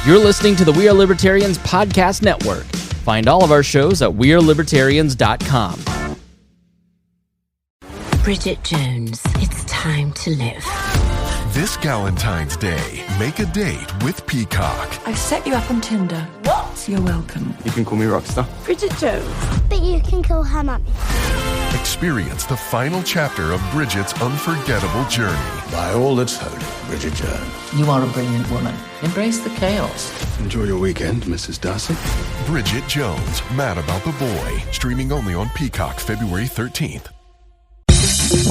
You're listening to the We Are Libertarians Podcast Network. Find all of our shows at wearelibertarians.com. Bridget Jones, it's time to live. This Galentine's Day, make a date with Peacock. I've set you up on Tinder. What? You're welcome. You can call me Rockstar. Bridget Jones. But you can call her mummy. Experience the final chapter of Bridget's unforgettable journey. By all that's holy, Bridget Jones. You are a brilliant woman. Embrace the chaos. Enjoy your weekend, Mrs. Darcy. Bridget Jones, Mad About the Boy. Streaming only on Peacock February 13th.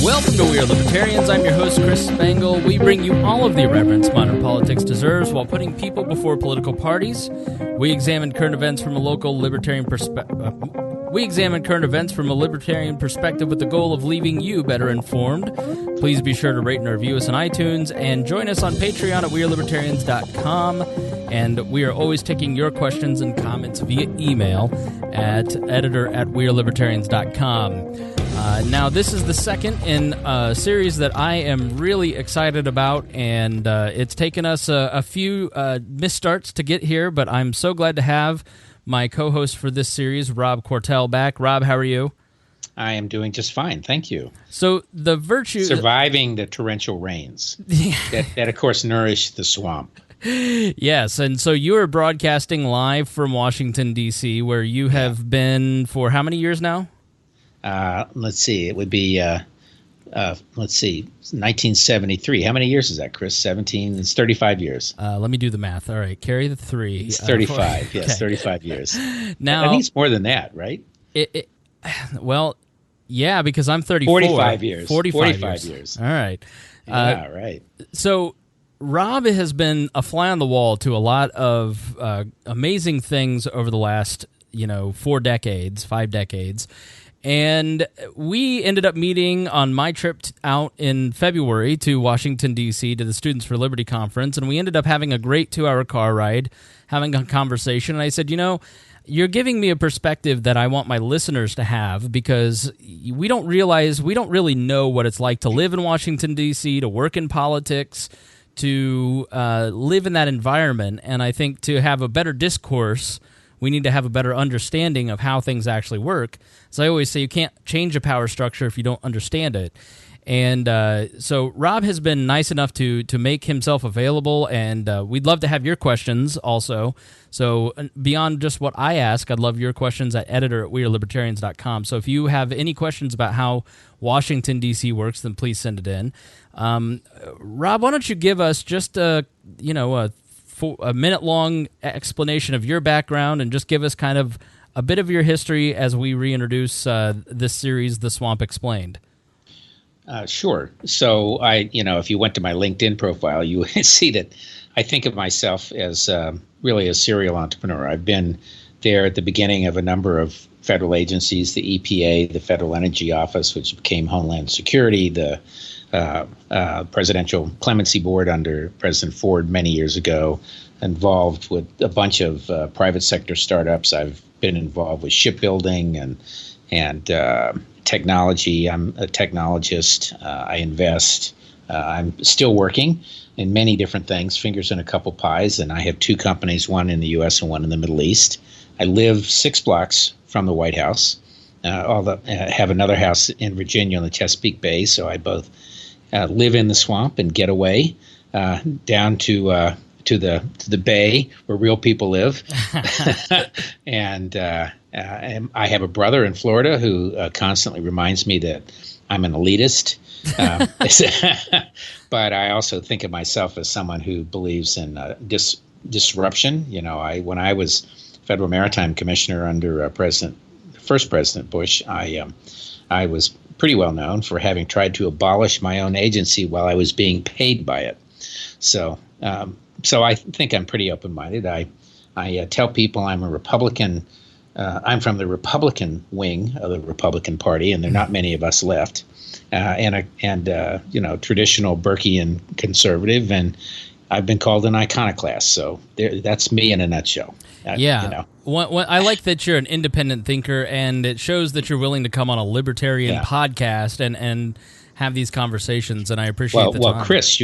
Welcome to We Are Libertarians. I'm your host, Chris Spangle. We bring you all of the irreverence modern politics deserves while putting people before political parties. We examine current events from a libertarian perspective with the goal of leaving you better informed. Please be sure to rate and review us on iTunes and join us on Patreon at wearelibertarians.com. And we are always taking your questions and comments via email at editor@wearelibertarians.com. Now, this is the second in a series that I am really excited about, and it's taken us a few misstarts to get here, but I'm so glad to have my co-host for this series, Rob Quartel, back. Rob, how are you? I am doing just fine, thank you. So the virtue... Surviving the torrential rains that, of course, nourish the swamp. Yes, and so you are broadcasting live from Washington, D.C., where you have been for how many years now? Let's see. It would be, 1973. How many years is that, Chris? 17? It's 35 years. Let me do the math. All right, carry the 3. It's 35. Yes, okay. 35 years. Now, I think it's more than that, right? Well, yeah, because I'm 34. 45 years. 45 years. All right. Yeah, right. So Rob has been a fly on the wall to a lot of amazing things over the last, 5 decades. And we ended up meeting on my trip out in February to Washington, D.C., to the Students for Liberty Conference, and we ended up having a great 2-hour car ride, having a conversation, and I said, you're giving me a perspective that I want my listeners to have, because we don't really know what it's like to live in Washington, D.C., to work in politics, to live in that environment, and I think to have a better discourse, we need to have a better understanding of how things actually work. So I always say you can't change a power structure if you don't understand it. And so Rob has been nice enough to make himself available, and we'd love to have your questions also. So beyond just what I ask, I'd love your questions at editor@wearelibertarians.com. So if you have any questions about how Washington, D.C. works, then please send it in. Rob, why don't you give us just a minute-long explanation of your background and just give us kind of a bit of your history as we reintroduce this series, The Swamp Explained. Sure. So if you went to my LinkedIn profile, you would see that I think of myself as really a serial entrepreneur. I've been there at the beginning of a number of federal agencies, the EPA, the Federal Energy Office, which became Homeland Security, the Presidential Clemency Board under President Ford many years ago, involved with a bunch of private sector startups. I've been involved with shipbuilding and technology. I'm a technologist. I invest. I'm still working in many different things, fingers in a couple pies, and I have 2 companies, one in the U.S. and one in the Middle East. I live 6 blocks from the White House. Have another house in Virginia on the Chesapeake Bay, so I both live in the swamp and get away down to the bay where real people live. and I have a brother in Florida who constantly reminds me that I'm an elitist. But I also think of myself as someone who believes in disruption. When I was Federal Maritime Commissioner under first President Bush, I was pretty well known for having tried to abolish my own agency while I was being paid by it. So I think I'm pretty open-minded. I tell people I'm a Republican. I'm from the Republican wing of the Republican Party, and there are not many of us left. Traditional Burkean conservative, and I've been called an iconoclast. So that's me in a nutshell. I like that you're an independent thinker, and it shows that you're willing to come on a libertarian podcast and have these conversations, and I appreciate the time. Well, Chris,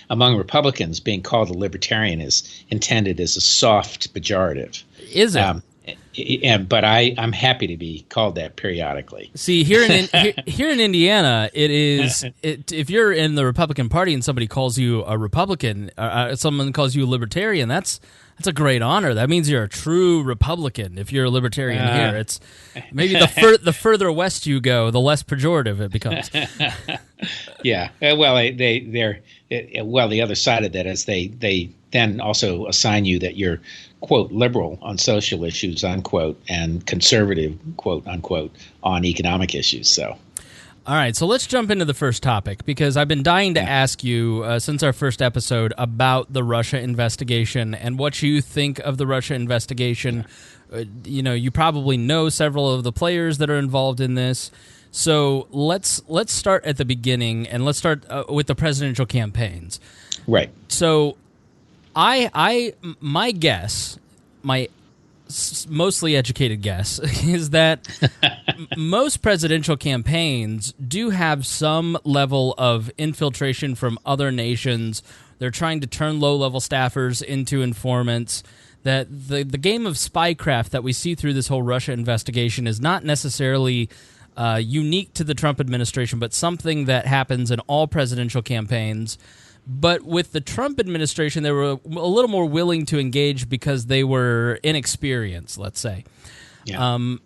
among Republicans, being called a libertarian is intended as a soft pejorative. Is it? But I'm happy to be called that periodically. See, here in Indiana, it is. If you're in the Republican Party and somebody calls you a Republican, someone calls you a libertarian, that's a great honor. That means you're a true Republican. If you're a libertarian here, it's maybe the further west you go, the less pejorative it becomes. Yeah. Well, the other side of that is they then also assign you that you're, quote, liberal on social issues, unquote, and conservative, quote, unquote, on economic issues. So. All right, so let's jump into the first topic, because I've been dying to ask you since our first episode about the Russia investigation and what you think of the Russia investigation. You probably know several of the players that are involved in this. So let's start at the beginning, and let's start with the presidential campaigns. Right. So my guess, my mostly educated guess, is that most presidential campaigns do have some level of infiltration from other nations. They're trying to turn low-level staffers into informants. That the game of spycraft that we see through this whole Russia investigation is not necessarily unique to the Trump administration, but something that happens in all presidential campaigns. But with the Trump administration, they were a little more willing to engage because they were inexperienced, let's say. Yeah.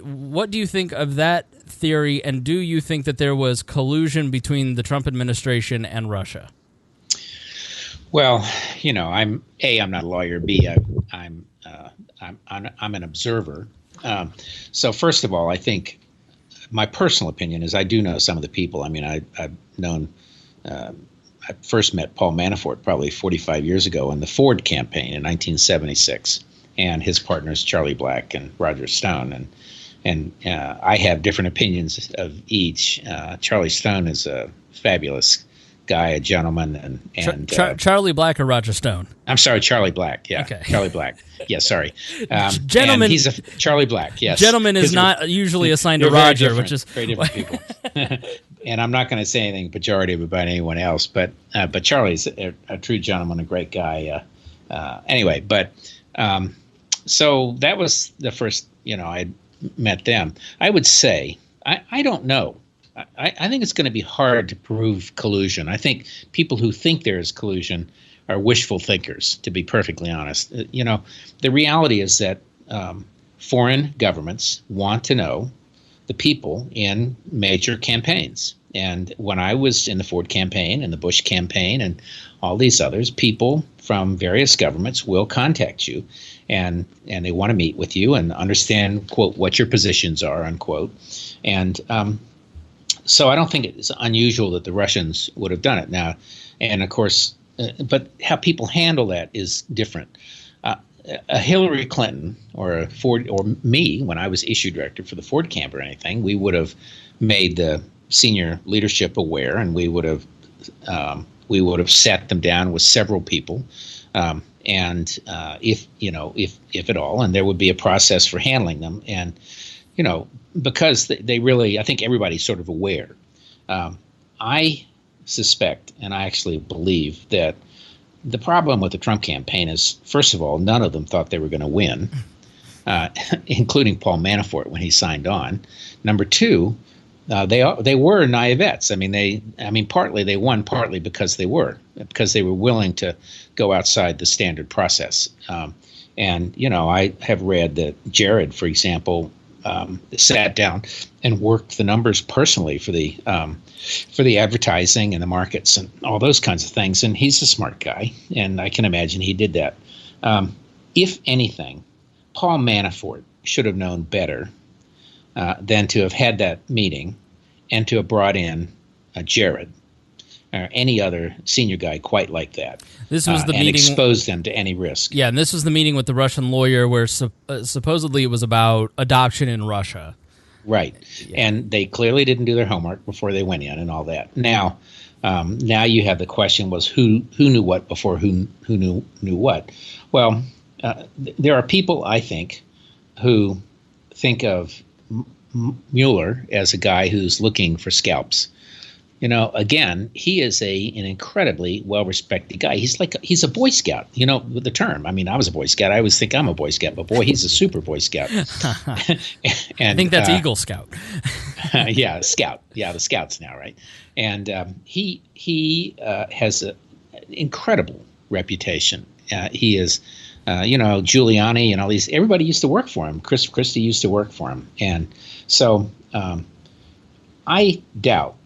What do you think of that theory, and do you think that there was collusion between the Trump administration and Russia? Well, I'm not a lawyer. B, I'm an observer. So first of all, I think my personal opinion is I do know some of the people. I mean, I've known. I first met Paul Manafort probably 45 years ago in the Ford campaign in 1976, and his partners Charlie Black and Roger Stone, and I have different opinions of each. Charlie Stone is a fabulous guy, a gentleman, and Charlie Black or Roger Stone? I'm sorry, Charlie Black. Yeah, okay. Charlie Black. Yeah, sorry. Gentleman. He's a Charlie Black. Yes. Gentleman is not usually assigned to Roger, which is very different people. And I'm not going to say anything pejorative about anyone else, but Charlie's a true gentleman, a great guy. Anyway, so that was the first, I met them. I would say, I don't know. I think it's going to be hard to prove collusion. I think people who think there is collusion are wishful thinkers, to be perfectly honest. The reality is that foreign governments want to know the people in major campaigns. And when I was in the Ford campaign and the Bush campaign and all these others, people from various governments will contact you and they want to meet with you and understand, quote, what your positions are, unquote. And so I don't think it's unusual that the Russians would have done it now. And of course, but how people handle that is different. A Hillary Clinton or a Ford or me, when I was issue director for the Ford camp or anything, we would have made the senior leadership aware, and we would have sat them down with several people, and if at all, and there would be a process for handling them, and because they really, I think everybody's sort of aware. I suspect, and I actually believe that the problem with the Trump campaign is, first of all, none of them thought they were going to win, including Paul Manafort when he signed on. Number two, they were naivettes. I mean, partly they won, partly because they were willing to go outside the standard process. And I have read that Jared, for example, sat down and worked the numbers personally for the advertising and the markets and all those kinds of things. And he's a smart guy, and I can imagine he did that. If anything, Paul Manafort should have known better than to have had that meeting and to have brought in Jared or any other senior guy quite like that. This was the meeting, and exposed them to any risk. Yeah, and this was the meeting with the Russian lawyer where supposedly it was about adoption in Russia. Right, yeah. And they clearly didn't do their homework before they went in and all that. Now you have the question was who knew what before who knew what. Well, there are people, I think, who think of Mueller as a guy who's looking for scalps. again, he is an incredibly well-respected guy. He's a Boy Scout, with the term. I mean, I was a Boy Scout. I always think I'm a Boy Scout, but boy, he's a super Boy Scout. And, I think that's Eagle Scout. Yeah, Scout. Yeah, the Scouts now, right? And he has an incredible reputation. He is, Giuliani and all these. Everybody used to work for him. Chris Christie used to work for him, and so I doubt.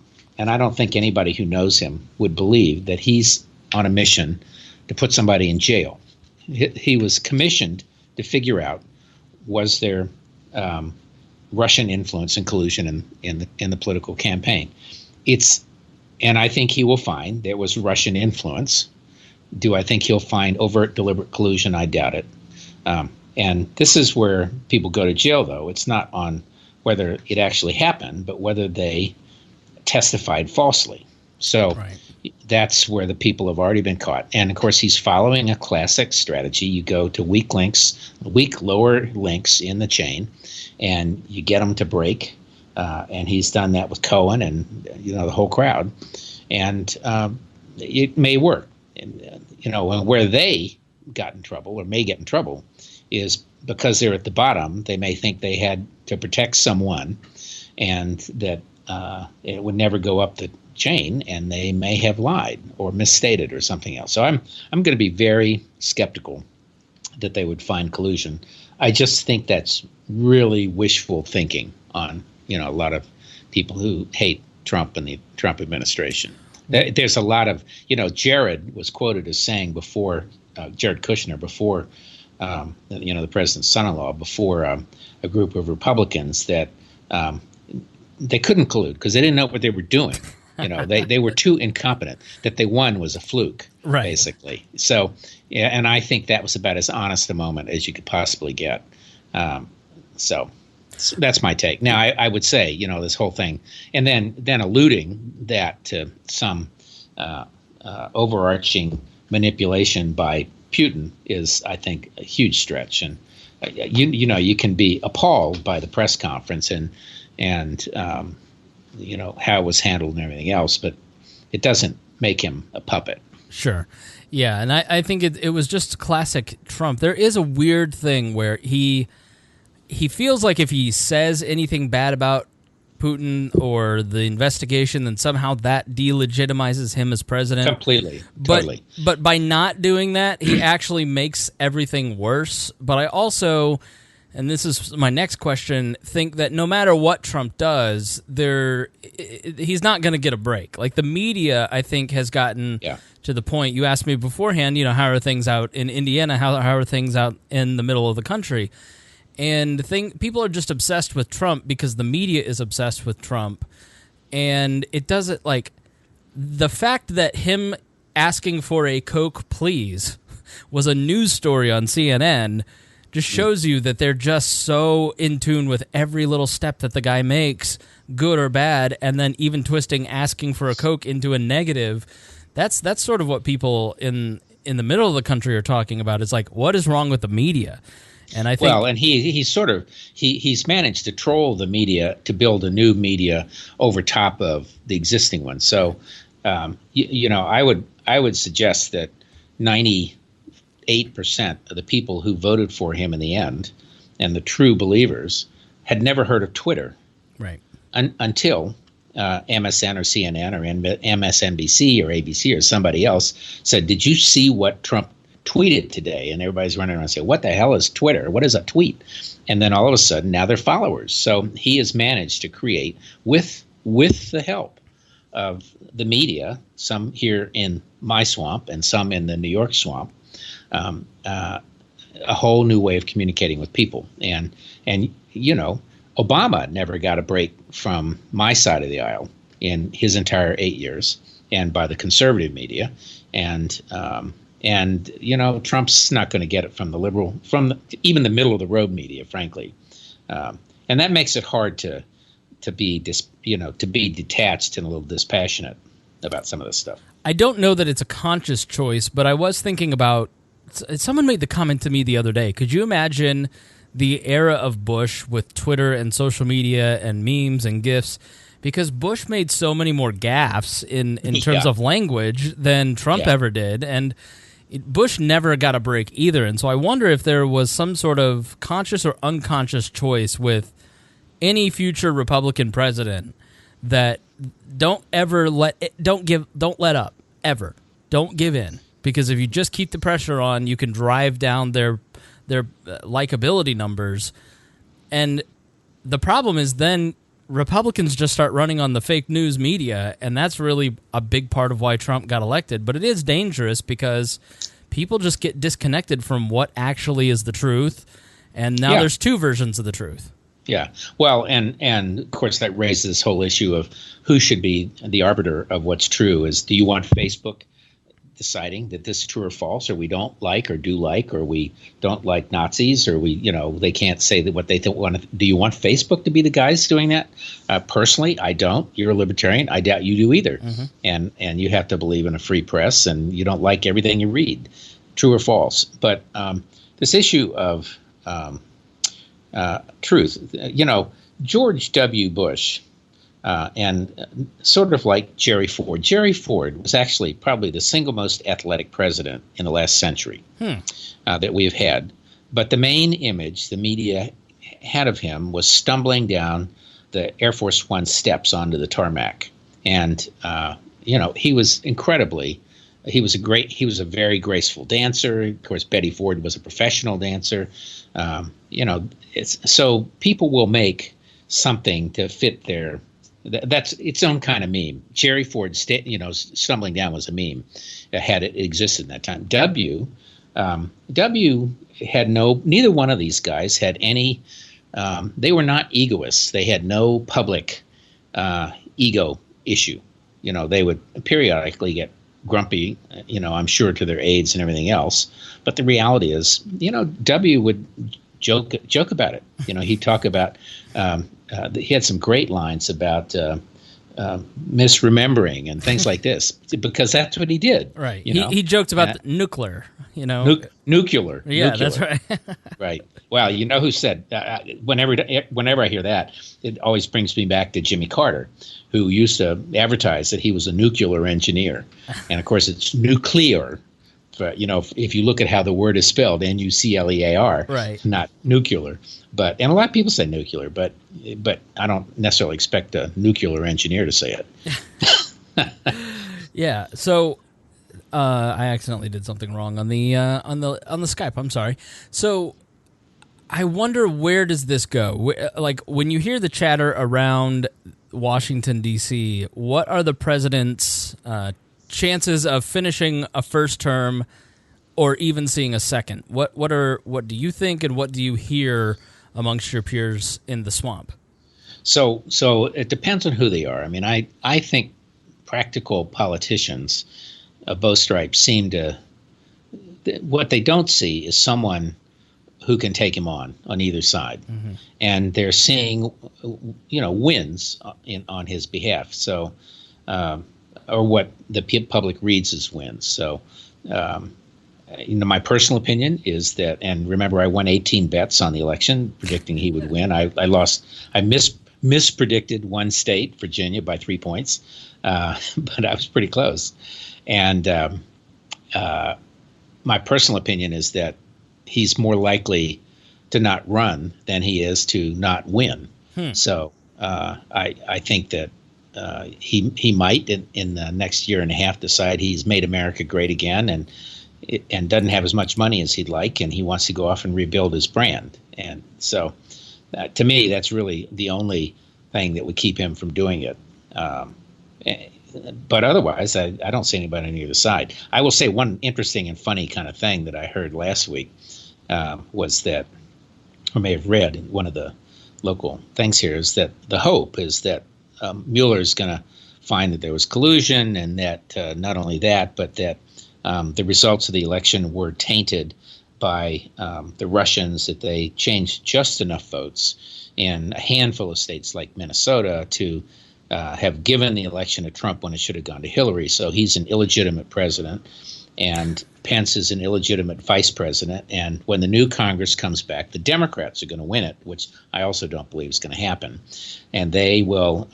And I don't think anybody who knows him would believe that he's on a mission to put somebody in jail. He was commissioned to figure out, was there Russian influence and collusion in the political campaign? And I think he will find there was Russian influence. Do I think he'll find overt, deliberate collusion? I doubt it. And this is where people go to jail, though. It's not on whether it actually happened, but whether they testified falsely. So that's where the people have already been caught. And of course, he's following a classic strategy. You go to weak lower links in the chain, and you get them to break. And he's done that with Cohen and the whole crowd. And it may work. And, and where they got in trouble or may get in trouble is because they're at the bottom. They may think they had to protect someone, and that it would never go up the chain, and they may have lied or misstated or something else. So I'm going to be very skeptical that they would find collusion. I just think that's really wishful thinking on a lot of people who hate Trump and the Trump administration. There's a lot of Jared was quoted as saying before Jared Kushner before the president's son-in-law before a group of Republicans that. They couldn't collude because they didn't know what they were doing. They were too incompetent. That they won was a fluke, basically. So, yeah, and I think that was about as honest a moment as you could possibly get. So that's my take. Now, I would say, this whole thing, and then alluding that to some overarching manipulation by Putin is, I think, a huge stretch. And you can be appalled by the press conference and how it was handled and everything else, but it doesn't make him a puppet. Sure. Yeah, and I think it was just classic Trump. There is a weird thing where he feels like if he says anything bad about Putin or the investigation, then somehow that delegitimizes him as president. Completely. Totally. But by not doing that, he actually makes everything worse. But I also, and this is my next question, think that no matter what Trump does, he's not going to get a break. Like the media, I think, has gotten to the point. You asked me beforehand, how are things out in Indiana? How are things out in the middle of the country? And people are just obsessed with Trump because the media is obsessed with Trump. And it doesn't, the fact that him asking for a Coke, please, was a news story on CNN just shows you that they're just so in tune with every little step that the guy makes, good or bad, and then even twisting asking for a Coke into a negative. That's sort of what people in the middle of the country are talking about. It's like, what is wrong with the media? And I think, and he's managed to troll the media to build a new media over top of the existing one. So, I would suggest that 98% of the people who voted for him in the end, and the true believers, had never heard of Twitter, right? Until MSN or CNN or MSNBC or ABC or somebody else said, "Did you see what Trump tweeted today?" And everybody's running around and saying, "What the hell is Twitter? What is a tweet?" And then all of a sudden, now they're followers. So he has managed to create, with the help of the media, some here in my swamp and some in the New York swamp, a whole new way of communicating with people. And Obama never got a break from my side of the aisle in his entire 8 years, and by the conservative media. And Trump's not going to get it from the liberal, even the middle of the road media, frankly. And that makes it hard to be detached and a little dispassionate about some of this stuff. I don't know that it's a conscious choice, but I was thinking about, someone made the comment to me the other day. Could you imagine the era of Bush with Twitter and social media and memes and GIFs because Bush made so many more gaffes in terms of language than Trump ever did, and Bush never got a break either. And so I wonder if there was some sort of conscious or unconscious choice with any future Republican president that don't let up ever. Don't give in, because if you just keep the pressure on, you can drive down their likability numbers. And the problem is then Republicans just start running on the fake news media, and that's really a big part of why Trump got elected. But it is dangerous because people just get disconnected from what actually is the truth, and now there's two versions of the truth. Yeah. Well, and of course that raises this whole issue of who should be the arbiter of what's true. Do you want Facebook deciding that this is true or false, or we don't like or do like, or we don't like Nazis, or they can't say that what they want. Do you want Facebook to be the guys doing that? Personally, I don't. You're a libertarian. I doubt you do either. Mm-hmm. And you have to believe in a free press, and you don't like everything you read, true or false. But this issue of truth, George W. Bush, and sort of like Jerry Ford. Jerry Ford was actually probably the single most athletic president in the last century that we've had. But the main image the media had of him was stumbling down the Air Force One steps onto the tarmac. And, he was he was a very graceful dancer. Of course, Betty Ford was a professional dancer. So people will make something to fit that's its own kind of meme. Jerry Ford, stumbling down was a meme had it existed in that time. W had neither one of these guys had any, they were not egoists. They had no public ego issue. They would periodically get grumpy, I'm sure to their aides and everything else. But the reality is, W would joke about it. He'd talk about, he had some great lines about misremembering and things like this, because that's what he did. Right. He joked about the nuclear, nuclear. Yeah, nuclear. That's right. Right. Well, who said, whenever I hear that, it always brings me back to Jimmy Carter, who used to advertise that he was a nuclear engineer. And of course, it's nuclear. But, if you look at how the word is spelled, nuclear, right, not nuclear. And a lot of people say nuclear, but I don't necessarily expect a nuclear engineer to say it. Yeah. So I accidentally did something wrong on the Skype. I'm sorry. So I wonder, where does this go? Like, when you hear the chatter around Washington, D.C., what are the president's chances of finishing a first term or even seeing a second? What do you think, and what do you hear amongst your peers in the swamp? So it depends on who they are. I mean, I think practical politicians of both stripes seem to, what they don't see is someone who can take him on either side. Mm-hmm. And they're seeing, wins on his behalf. So, or what the public reads as wins. So, my personal opinion is that, and remember, I won 18 bets on the election predicting he would win. I mispredicted one state, Virginia, by 3 points, but I was pretty close. And my personal opinion is that he's more likely to not run than he is to not win. So I think that he might in the next year and a half decide he's made America great again, and doesn't have as much money as he'd like, and he wants to go off and rebuild his brand. And so, to me, that's really the only thing that would keep him from doing it. But otherwise, I don't see anybody on either side. I will say one interesting and funny kind of thing that I heard last week was that, or may have read in one of the local things here, is that the hope is that Mueller is going to find that there was collusion, and that not only that, but that the results of the election were tainted by the Russians, that they changed just enough votes in a handful of states like Minnesota to have given the election to Trump when it should have gone to Hillary. So he's an illegitimate president, and Pence is an illegitimate vice president. And when the new Congress comes back, the Democrats are going to win it, which I also don't believe is going to happen. And they will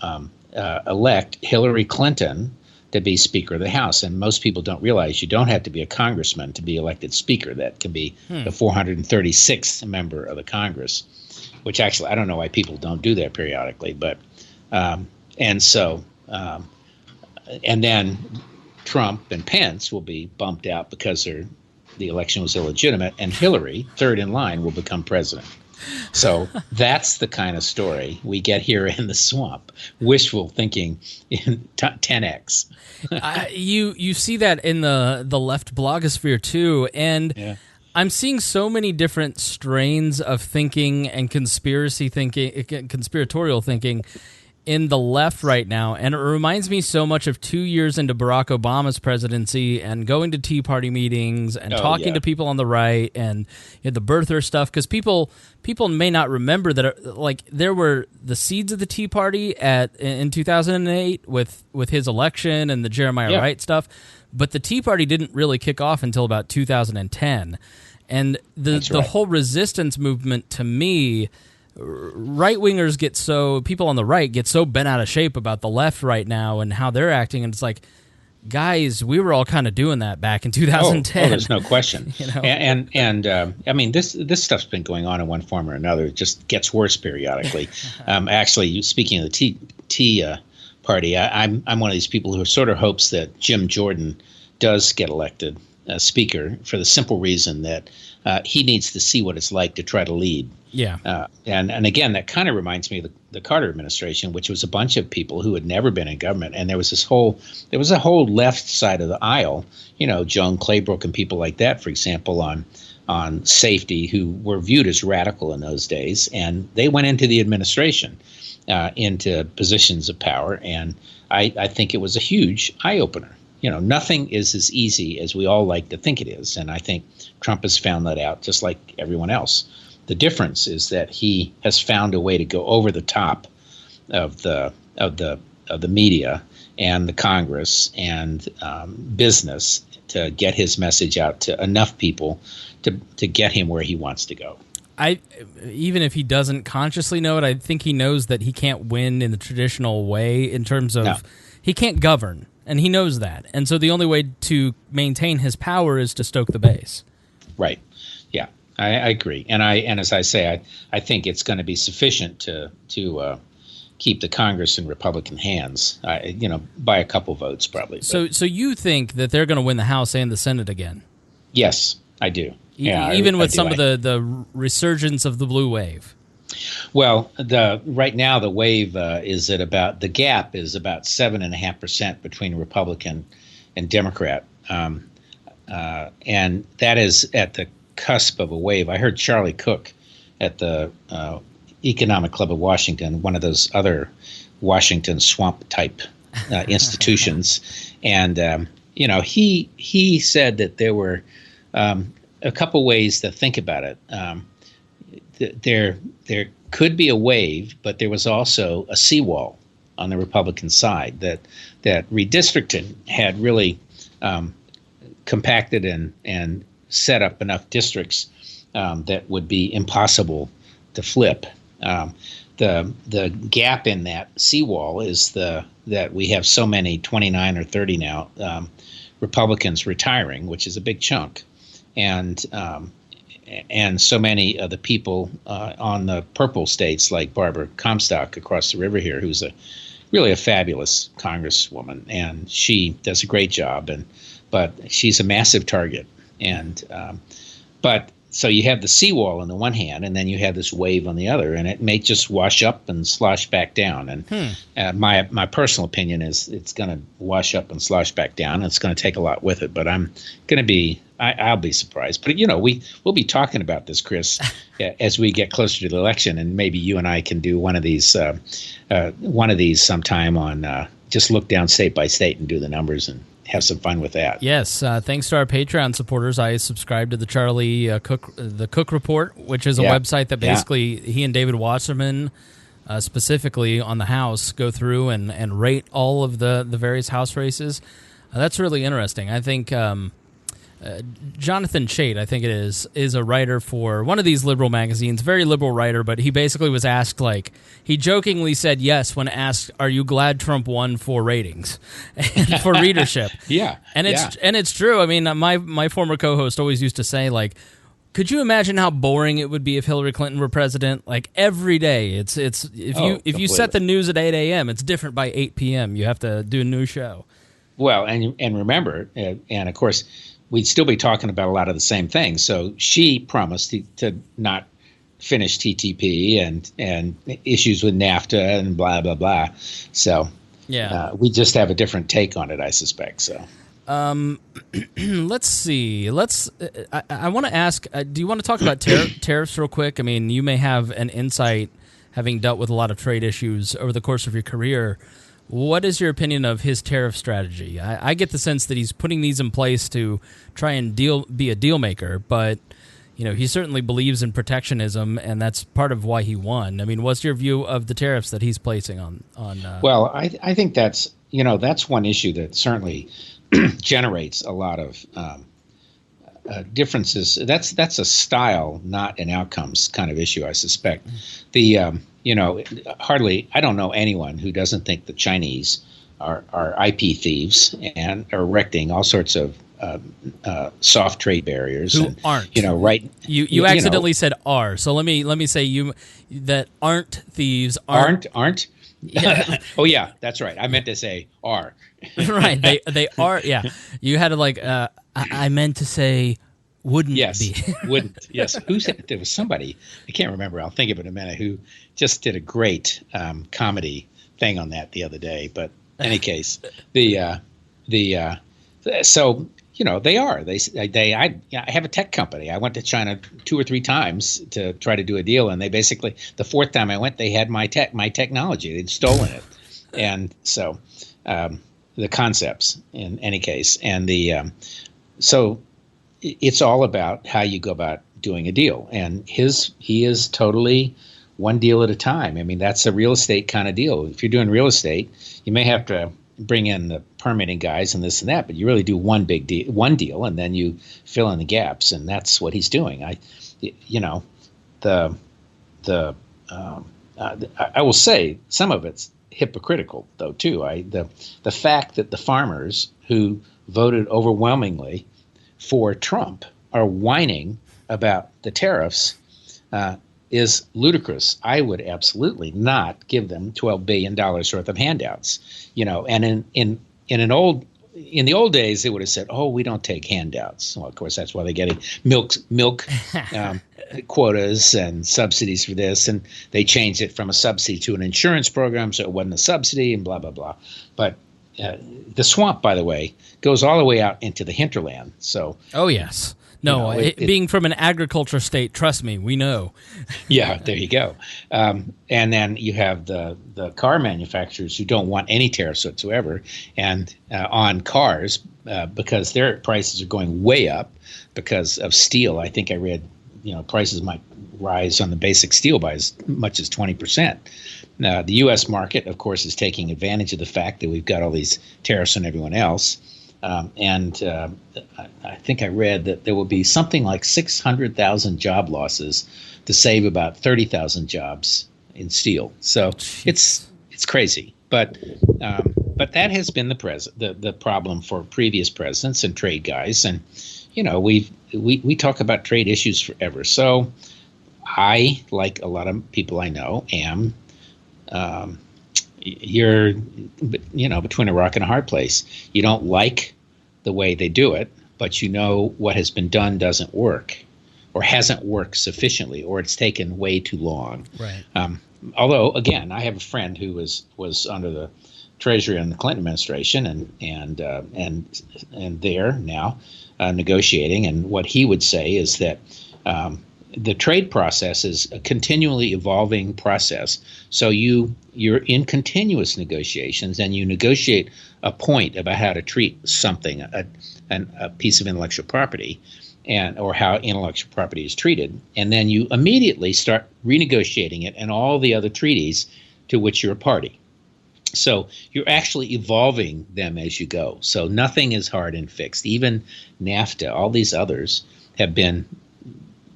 elect Hillary Clinton to be Speaker of the House. And most people don't realize you don't have to be a congressman to be elected Speaker. That can be the 436th member of the Congress, which actually I don't know why people don't do that periodically. But and then Trump and Pence will be bumped out because the election was illegitimate, and Hillary, third in line, will become president. So that's the kind of story we get here in the swamp. Wishful thinking in 10x. You see that in the left blogosphere too, and I'm seeing so many different strains of thinking and conspiratorial thinking in the left right now, and it reminds me so much of 2 years into Barack Obama's presidency and going to Tea Party meetings and talking to people on the right and the birther stuff, because people may not remember that like there were the seeds of the Tea Party in 2008 with his election and the Jeremiah Wright stuff, but the Tea Party didn't really kick off until about 2010, and the whole resistance movement, to me, right-wingers people on the right get so bent out of shape about the left right now and how they're acting, and it's like, guys, we were all kind of doing that back in 2010. Oh, there's no question. And I mean, this stuff's been going on in one form or another. It just gets worse periodically. Actually, speaking of the Tea Party, I'm one of these people who sort of hopes that Jim Jordan does get elected Speaker for the simple reason that he needs to see what it's like to try to lead. Yeah. And again, that kind of reminds me of the Carter administration, which was a bunch of people who had never been in government. And there was a whole left side of the aisle, Joan Claybrook and people like that, for example, on safety, who were viewed as radical in those days. And they went into the administration, into positions of power. And I think it was a huge eye opener. Nothing is as easy as we all like to think it is. And I think Trump has found that out, just like everyone else. The difference is that he has found a way to go over the top of the media and the Congress and business to get his message out to enough people to get him where he wants to go. Even if he doesn't consciously know it, I think he knows that he can't win in the traditional way in terms of he can't govern, and he knows that. And so the only way to maintain his power is to stoke the base. Right. Yeah. I agree, and as I say, I think it's going to be sufficient to keep the Congress in Republican hands, by a couple votes probably. So you think that they're going to win the House and the Senate again? Yes, I do. Even with some of the resurgence of the blue wave. Well, right now the wave is at about, the gap is about 7.5% between Republican and Democrat, and that is at the cusp of a wave. I heard Charlie Cook at the Economic Club of Washington, one of those other Washington swamp type institutions, and he said that there were a couple ways to think about it. There could be a wave, but there was also a seawall on the Republican side that redistricting had really compacted and set up enough districts that would be impossible to flip. The gap in that seawall is that we have so many, 29 or 30 now, Republicans retiring, which is a big chunk, and so many of the people on the purple states, like Barbara Comstock across the river here, who's really a fabulous congresswoman, and she does a great job, but she's a massive target. But so you have the seawall on the one hand, and then you have this wave on the other, and it may just wash up and slosh back down. And my personal opinion is it's going to wash up and slosh back down, and it's going to take a lot with it. But I'll be surprised. But we'll be talking about this, Chris, as we get closer to the election, and maybe you and I can do one of these sometime on just look down state by state and do the numbers and have some fun with that. Yes, thanks to our Patreon supporters, I subscribe to the Charlie the Cook Report, which is a website that basically he and David Wasserman, specifically on the House, go through and rate all of the various House races. That's really interesting. I think Jonathan Chait, I think it is a writer for one of these liberal magazines, very liberal writer, but he basically was asked, like, he jokingly said yes when asked, "Are you glad Trump won for ratings and for readership?" Yeah, and it's true. I mean, my former co-host always used to say, like, could you imagine how boring it would be if Hillary Clinton were president? Like, every day, it's if you set the news at 8 a.m., it's different by 8 p.m. You have to do a new show. Well, and remember, and of course, we'd still be talking about a lot of the same things. So she promised to not finish TTP and issues with NAFTA and blah, blah, blah. So we just have a different take on it, I suspect. So let's see. I want to ask, do you want to talk about tariffs real quick? I mean, you may have an insight, having dealt with a lot of trade issues over the course of your career. What is your opinion of his tariff strategy? I get the sense that he's putting these in place to try and be a deal maker, but he certainly believes in protectionism, and that's part of why he won. I mean, what's your view of the tariffs that he's placing on? Well, I think that's one issue that certainly generates a lot of differences. That's a style, not an outcomes kind of issue, I suspect. I don't know anyone who doesn't think the Chinese are IP thieves and are erecting all sorts of soft trade barriers. Who and, aren't. Right. You accidentally said are. So let me say that aren't thieves. Aren't. Yeah. Oh, yeah, that's right. I meant to say are. Right. They are. Yeah. You had to I meant to say wouldn't be. Wouldn't. Yes. Who said there was somebody, I can't remember, I'll think of it in a minute, who just did a great comedy thing on that the other day. But in any case, so they are. I have a tech company. I went to China 2 or 3 times to try to do a deal, and they basically, the 4th time I went, they had my technology. They'd stolen it, and so the concepts in any case, and so it's all about how you go about doing a deal, and he is totally one deal at a time. I mean, that's a real estate kind of deal. If you're doing real estate, you may have to bring in the permitting guys and this and that, but you really do one deal, and then you fill in the gaps, and that's what he's doing. I will say some of it's hypocritical though too. The fact that the farmers who voted overwhelmingly for Trump are whining about the tariffs is ludicrous. I would absolutely not give them $12 billion worth of handouts. And in the old days, they would have said, "Oh, we don't take handouts." Well, of course, that's why they're getting milk quotas and subsidies for this, and they changed it from a subsidy to an insurance program, so it wasn't a subsidy, and blah blah blah. But the swamp, by the way, goes all the way out into the hinterland. So, oh yes. No, being from an agriculture state, trust me, we know. Yeah, there you go. And then you have the car manufacturers who don't want any tariffs whatsoever, and on cars because their prices are going way up because of steel. I think I read, prices might rise on the basic steel by as much as 20%. The U.S. market, of course, is taking advantage of the fact that we've got all these tariffs on everyone else. I think I read that there will be something like 600,000 job losses to save about 30,000 jobs in steel. So it's crazy, but that has been the problem for previous presidents and trade guys, and we talk about trade issues forever. So I, like a lot of people I know, am you're between a rock and a hard place. You don't like the way they do it, but what has been done doesn't work, or hasn't worked sufficiently, or it's taken way too long. Right. Although, again, I have a friend who was under the Treasury in the Clinton administration, and they're now negotiating. And what he would say is that the trade process is a continually evolving process. So you're in continuous negotiations, and you negotiate a point about how to treat something, a piece of intellectual property, or how intellectual property is treated, and then you immediately start renegotiating it and all the other treaties to which you're a party. So you're actually evolving them as you go. So nothing is hard and fixed. Even NAFTA, all these others have been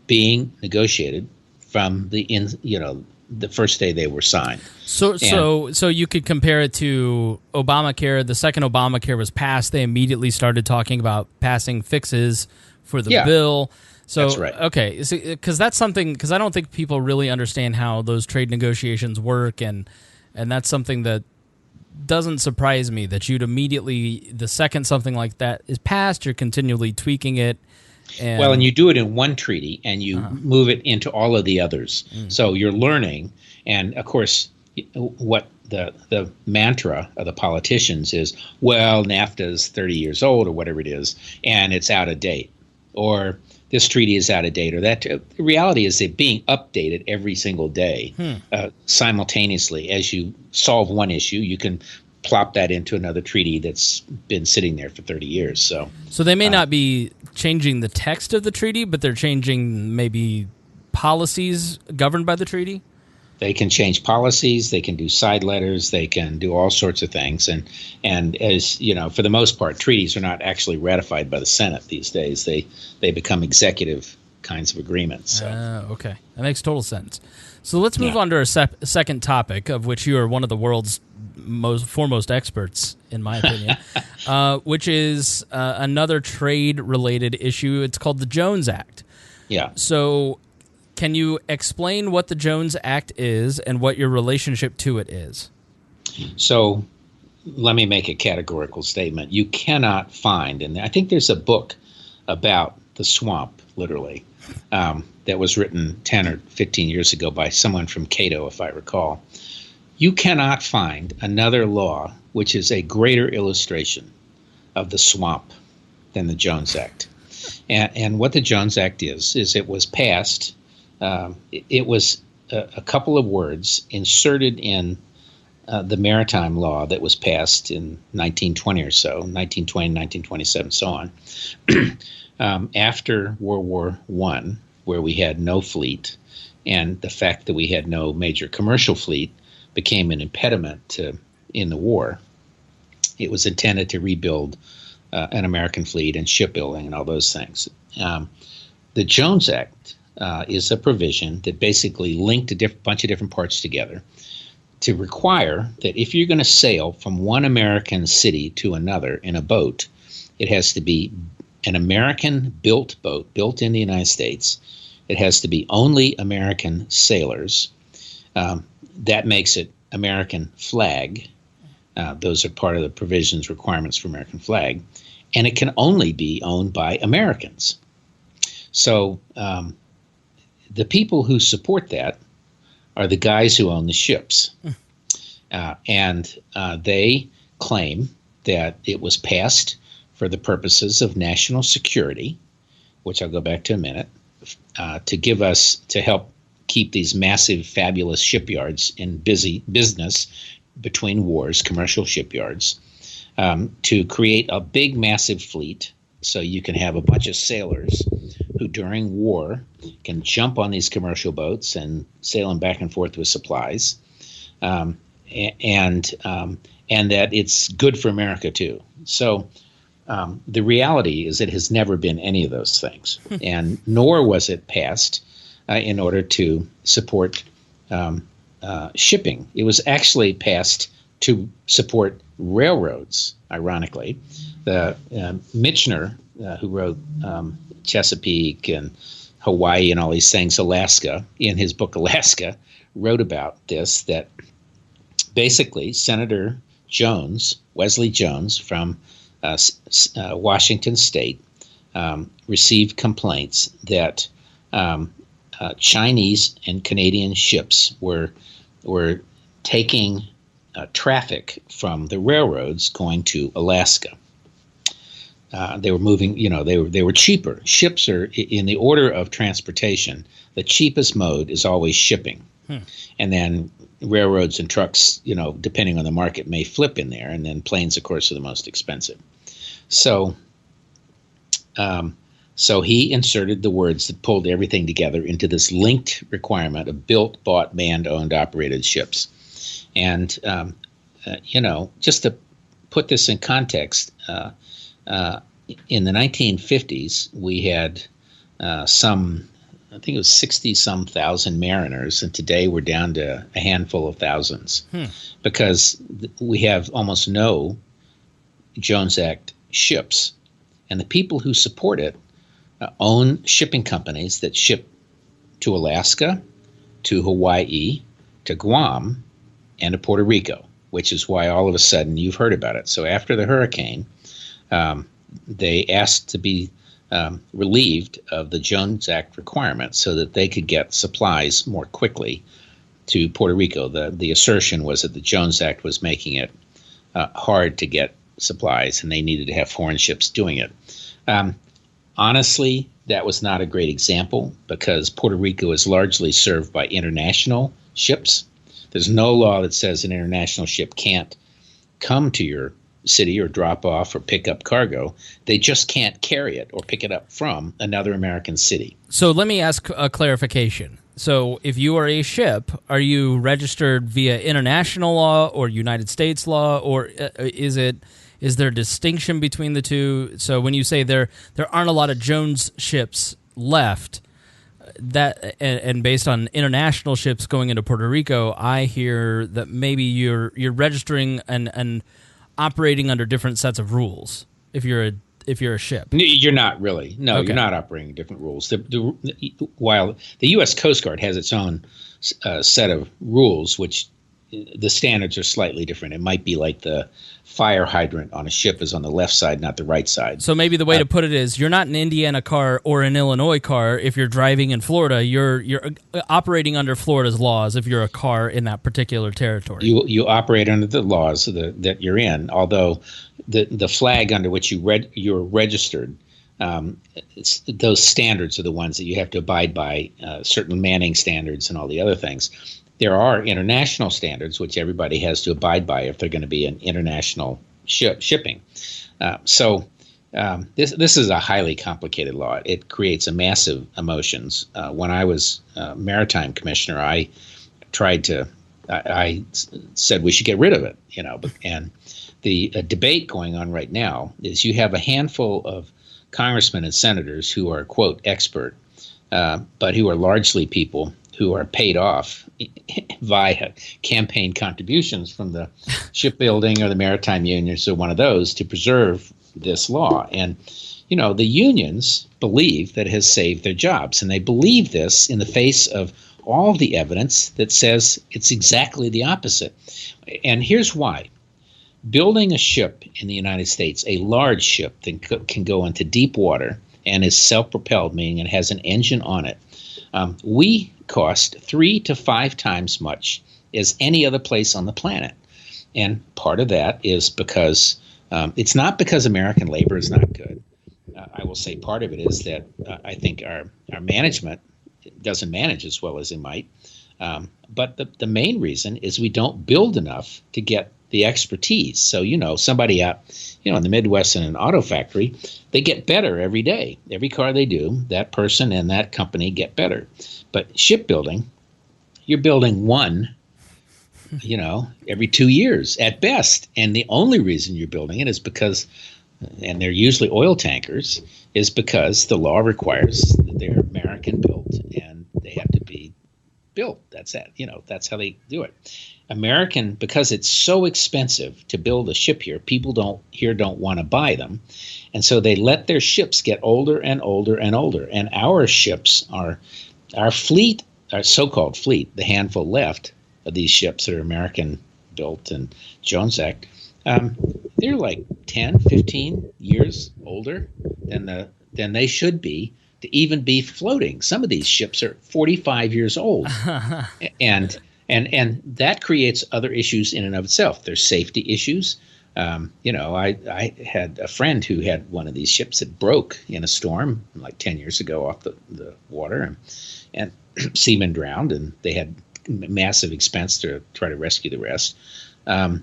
being negotiated from the first day they were signed. So you could compare it to Obamacare. The second Obamacare was passed, they immediately started talking about passing fixes for the bill. So, that's right. Okay, because that's something, because I don't think people really understand how those trade negotiations work, and that's something that doesn't surprise me, that you'd immediately, the second something like that is passed, you're continually tweaking it. And you do it in one treaty, and you move it into all of the others. So you're learning, and of course, what the mantra of the politicians is, well, NAFTA is 30 years old, or whatever it is, and it's out of date, or this treaty is out of date, or that. The reality is they're being updated every single day, simultaneously. As you solve one issue, you can plop that into another treaty that's been sitting there for 30 years. So they may not be changing the text of the treaty, but they're changing maybe policies governed by the treaty? They can change policies, they can do side letters, they can do all sorts of things. And as you know, for the most part, treaties are not actually ratified by the Senate these days. They become executive kinds of agreements. So. Okay. That makes total sense. So let's move on to our second topic, of which you are one of the world's foremost experts, in my opinion, which is another trade-related issue. It's called the Jones Act. Yeah. So can you explain what the Jones Act is and what your relationship to it is? So let me make a categorical statement. You cannot find, and I think there's a book about the swamp, literally, that was written 10 or 15 years ago by someone from Cato, if I recall. You cannot find another law which is a greater illustration of the swamp than the Jones Act. And what the Jones Act is it was passed, it was a couple of words inserted in the maritime law that was passed in 1920 or so, 1920, 1927, so on, after World War I, where we had no fleet, and the fact that we had no major commercial fleet became an impediment in the war. It was intended to rebuild an American fleet and shipbuilding and all those things. The Jones Act is a provision that basically linked a bunch of different parts together to require that if you're going to sail from one American city to another in a boat, it has to be an American-built boat, built in the United States. It has to be only American sailors. That makes it American flag. Those are part of the provisions, requirements for American flag. And it can only be owned by Americans. So the people who support that are the guys who own the ships. And they claim that it was passed for the purposes of national security, which I'll go back to in a minute, to help keep these massive, fabulous shipyards in busy business between wars, commercial shipyards, to create a big, massive fleet so you can have a bunch of sailors who during war can jump on these commercial boats and sail them back and forth with supplies, and that it's good for America too. So the reality is it has never been any of those things, and nor was it passed in order to support shipping. It was actually passed to support railroads, ironically. The Michener, who wrote Chesapeake and Hawaii and all these things, Alaska, in his book Alaska, wrote about this, that basically Senator Jones, Wesley Jones from Washington State, received complaints that Chinese and Canadian ships were taking traffic from the railroads going to Alaska. They were moving, they were cheaper. Ships are, in the order of transportation, the cheapest mode is always shipping. And then railroads and trucks, depending on the market, may flip in there. And then planes, of course, are the most expensive. So he inserted the words that pulled everything together into this linked requirement of built, bought, manned, owned, operated ships. And just to put this in context, in the 1950s, we had I think it was 60-some thousand mariners, and today we're down to a handful of thousands because we have almost no Jones Act ships. And the people who support it own shipping companies that ship to Alaska, to Hawaii, to Guam, and to Puerto Rico, which is why all of a sudden you've heard about it. So after the hurricane, they asked to be relieved of the Jones Act requirements so that they could get supplies more quickly to Puerto Rico. The assertion was that the Jones Act was making it hard to get supplies, and they needed to have foreign ships doing it. Honestly, that was not a great example because Puerto Rico is largely served by international ships. There's no law that says an international ship can't come to your city or drop off or pick up cargo. They just can't carry it or pick it up from another American city. So let me ask a clarification. So if you are a ship, are you registered via international law or United States law, or is there a distinction between the two? So when you say there aren't a lot of Jones ships left, that and based on international ships going into Puerto Rico, I hear that maybe you're registering and operating under different sets of rules if you're a ship. You're not really. No, Okay. You're not operating different rules. While the U.S. Coast Guard has its own set of rules, which the standards are slightly different. It might be like the fire hydrant on a ship is on the left side, not the right side. So maybe the way to put it is you're not an Indiana car or an Illinois car if you're driving in Florida. You're operating under Florida's laws if you're a car in that particular territory. You operate under the laws that you're in, although the flag under which you're registered, those standards are the ones that you have to abide by, certain manning standards and all the other things. There are international standards which everybody has to abide by if they're going to be an international shipping. This is a highly complicated law. It creates a massive emotions. When I was maritime commissioner, I said we should get rid of it. And the debate going on right now is you have a handful of congressmen and senators who are, quote, expert, but who are largely people who are paid off via campaign contributions from the shipbuilding or the maritime unions or one of those to preserve this law. And, the unions believe that it has saved their jobs. And they believe this in the face of all the evidence that says it's exactly the opposite. And here's why. Building a ship in the United States, a large ship that can go into deep water and is self-propelled, meaning it has an engine on it, we cost 3 to 5 times much as any other place on the planet. And part of that is because it's not because American labor is not good. I will say part of it is that I think our management doesn't manage as well as it might. But the main reason is we don't build enough to get the expertise. So, somebody out, in the Midwest in an auto factory, they get better every day. Every car they do, that person and that company get better. But shipbuilding, you're building one, every 2 years at best. And the only reason you're building it is because, and they're usually oil tankers, is because the law requires that they're American built and they have to be built. That's that. That's how they do it. American, because it's so expensive to build a ship here, people don't want to buy them. And so they let their ships get older and older and older. And our ships our fleet, our so-called fleet, the handful left of these ships that are American built and Jones Act, they're like 10, 15 years older than they should be to even be floating. Some of these ships are 45 years old. And that creates other issues in and of itself. There's safety issues. I had a friend who had one of these ships that broke in a storm like 10 years ago off the water, and seamen drowned, and they had massive expense to try to rescue the rest. But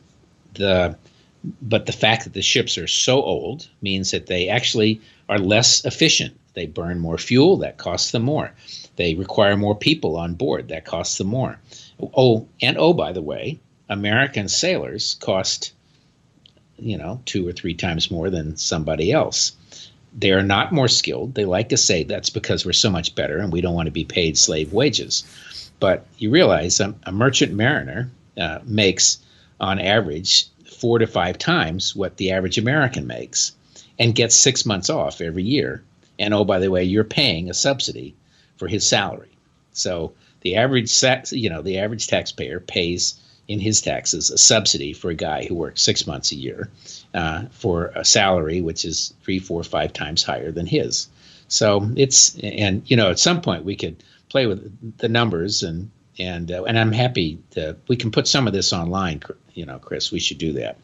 the fact that the ships are so old means that they actually are less efficient. They burn more fuel, that costs them more. They require more people on board, that costs them more. By the way, American sailors cost, 2 or 3 times more than somebody else. They are not more skilled. They like to say that's because we're so much better and we don't want to be paid slave wages. But you realize a merchant mariner makes, on average, 4 to 5 times what the average American makes and gets 6 months off every year. And, oh, by the way, you're paying a subsidy for his salary. So the average taxpayer pays in his taxes a subsidy for a guy who works 6 months a year for a salary which is 3, 4, 5 times higher than his. So at some point we could play with the numbers and I'm happy we can put some of this online, Chris. We should do that.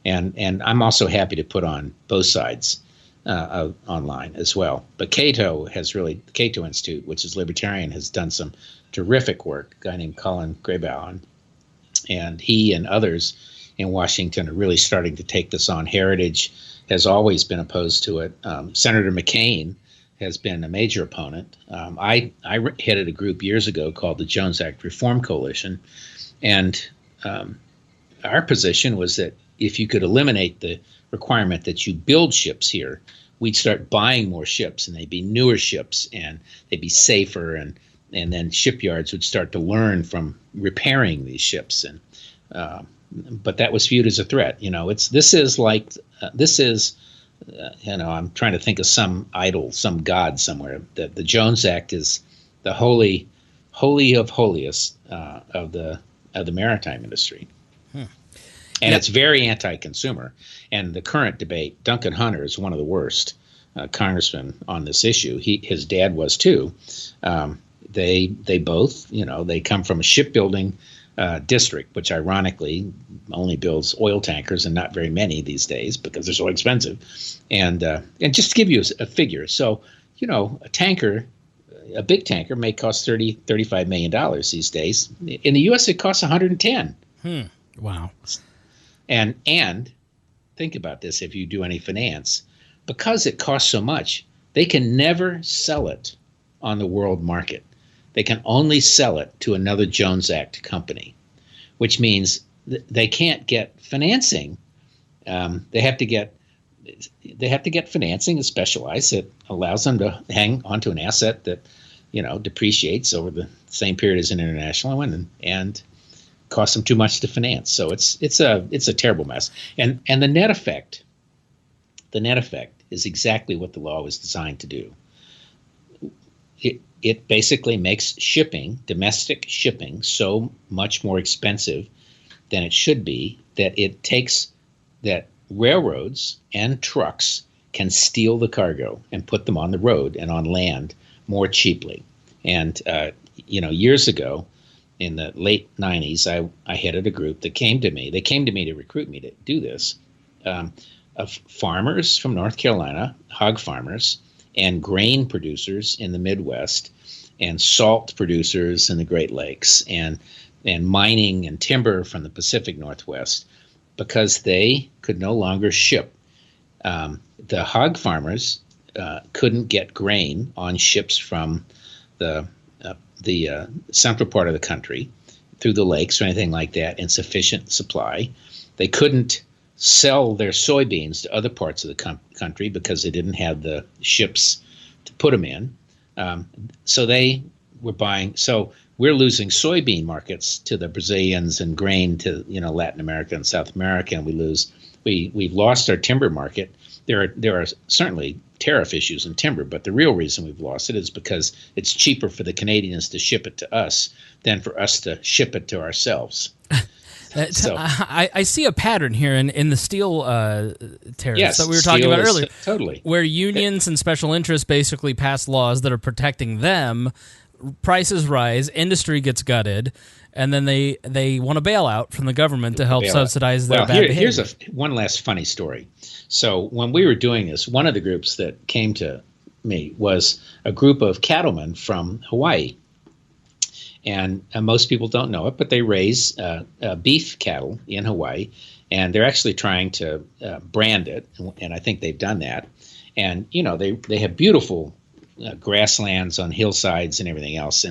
And I'm also happy to put on both sides online as well. But Cato Institute, which is libertarian, has done some terrific work. A guy named Colin Graybaugh, and he and others in Washington are really starting to take this on. Heritage has always been opposed to it. Senator McCain has been a major opponent. I headed a group years ago called the Jones Act Reform Coalition, and our position was that if you could eliminate the requirement that you build ships here, we'd start buying more ships, and they'd be newer ships, and they'd be safer, and then shipyards would start to learn from repairing these ships. But that was viewed as a threat. I'm trying to think of some idol, some god somewhere. The Jones Act is the holy of holiest of the maritime industry. And it's very anti-consumer. And the current debate, Duncan Hunter is one of the worst congressmen on this issue. His dad was too. They both, they come from a shipbuilding district, which ironically only builds oil tankers and not very many these days because they're so expensive. And just to give you a figure, so, a big tanker may cost $35 million these days. In the U.S., it costs 110. Wow. And think about this, if you do any finance, because it costs so much, they can never sell it on the world market. They can only sell it to another Jones Act company, which means they can't get financing. They have to get financing that's specialized that allows them to hang onto an asset that, depreciates over the same period as an international one and costs them too much to finance. So it's a terrible mess. And the net effect is exactly what the law was designed to do. It basically makes domestic shipping, so much more expensive than it should be that railroads and trucks can steal the cargo and put them on the road and on land more cheaply. And years ago, in the late 90s, I headed a group that came to me. They came to me to recruit me to do this, of farmers from North Carolina, hog farmers, and grain producers in the Midwest, and salt producers in the Great Lakes, and mining and timber from the Pacific Northwest, because they could no longer ship. The hog farmers couldn't get grain on ships from the central part of the country through the lakes or anything like that in sufficient supply. They couldn't sell their soybeans to other parts of the country because they didn't have the ships to put them in. So they were buying. So we're losing soybean markets to the Brazilians and grain to Latin America and South America, and we've lost our timber market. There are certainly tariff issues in timber, but the real reason we've lost it is because it's cheaper for the Canadians to ship it to us than for us to ship it to ourselves. So I see a pattern here in the steel tariffs that we were talking about earlier. Totally. Where unions and special interests basically pass laws that are protecting them, prices rise, industry gets gutted, and then they want a bailout from the government to help subsidize their bad behavior. Here's one last funny story. So when we were doing this, one of the groups that came to me was a group of cattlemen from Hawaii. And most people don't know it, but they raise beef cattle in Hawaii, and they're actually trying to brand it, and I think they've done that. And they have beautiful grasslands on hillsides and everything else,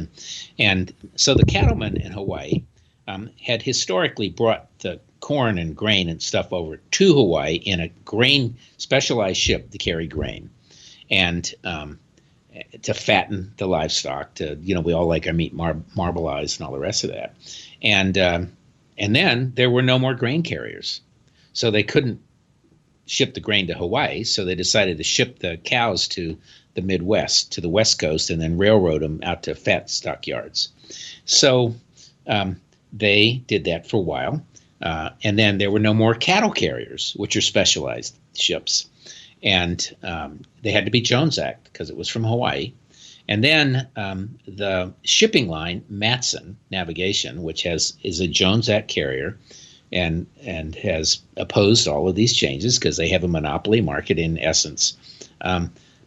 and so the cattlemen in Hawaii had historically brought the corn and grain and stuff over to Hawaii in a specialized ship to carry grain, and to fatten the livestock. We all like our meat marbleized and all the rest of that, and then there were no more grain carriers, so they couldn't ship the grain to Hawaii. So they decided to ship the cows to the Midwest, to the West Coast, and then railroad them out to fat stockyards. So they did that for a while. And then there were no more cattle carriers, which are specialized ships. And they had to be Jones Act because it was from Hawaii. And then the shipping line, Matson Navigation, which is a Jones Act carrier and has opposed all of these changes because they have a monopoly market in essence,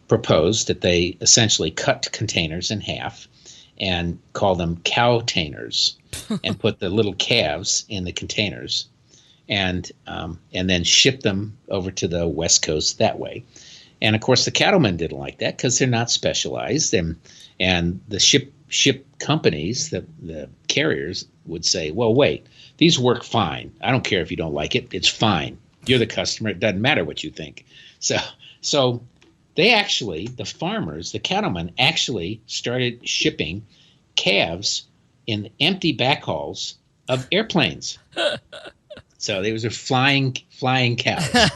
proposed that they essentially cut containers in half and call them cowtainers and put the little calves in the containers and then ship them over to the West Coast that way. And of course, the cattlemen didn't like that because they're not specialized, and the ship companies, the carriers, would say, "Well, wait, these work fine. I don't care if you don't like it; it's fine. You're the customer. It doesn't matter what you think." So they actually, the farmers, the cattlemen, actually started shipping calves in empty backhauls of airplanes. So they were flying cows,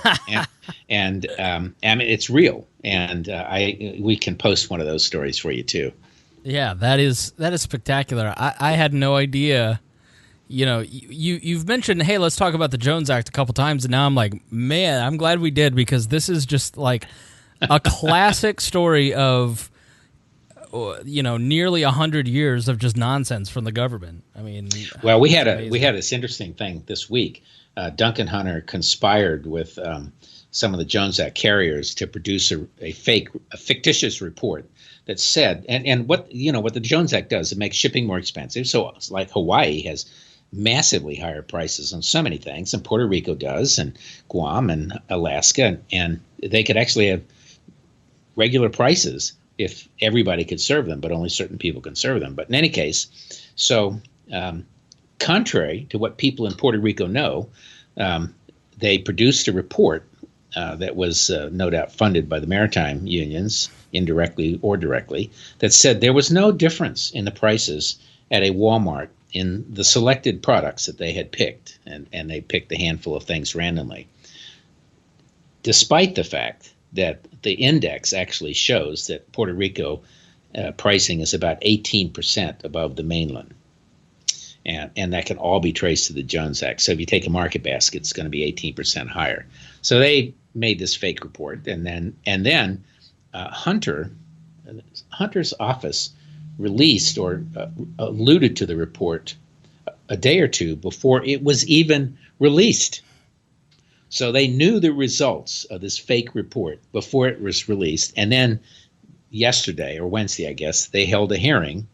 and I mean it's real, and we can post one of those stories for you too. Yeah, that is spectacular. I had no idea. You've mentioned, hey, let's talk about the Jones Act a couple times, and now I'm like, man, I'm glad we did, because this is just like a classic story of nearly 100 years of just nonsense from the government. I mean, well, we had this interesting thing this week. Duncan Hunter conspired with some of the Jones Act carriers to produce a fictitious report that said, and what the Jones Act does, it makes shipping more expensive. So it's like Hawaii has massively higher prices on so many things, and Puerto Rico does, and Guam and Alaska, and they could actually have regular prices if everybody could serve them, but only certain people can serve them. But in any case, so contrary to what people in Puerto Rico know, they produced a report that was no doubt funded by the maritime unions, indirectly or directly, that said there was no difference in the prices at a Walmart in the selected products that they had picked, and they picked a handful of things randomly, despite the fact that the index actually shows that Puerto Rico pricing is about 18% above the mainland. And that can all be traced to the Jones Act. So if you take a market basket, it's going to be 18% higher. So they made this fake report, and then Hunter's office released or alluded to the report a day or two before it was even released. So they knew the results of this fake report before it was released. And then yesterday, or Wednesday, I guess, they held a hearing,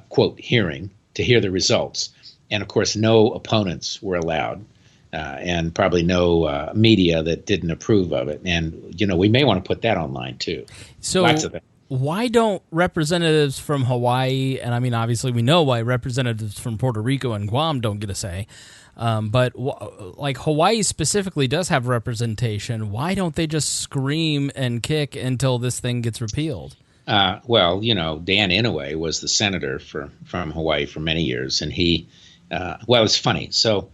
quote, hearing, to hear the results. And of course, no opponents were allowed, and probably no media that didn't approve of it. And, we may want to put that online too. So lots of things. Why don't representatives from Hawaii, and I mean, obviously we know why representatives from Puerto Rico and Guam don't get a say, but like Hawaii specifically does have representation. Why don't they just scream and kick until this thing gets repealed? Well, Dan Inouye was the senator from Hawaii for many years, and he, it's funny. So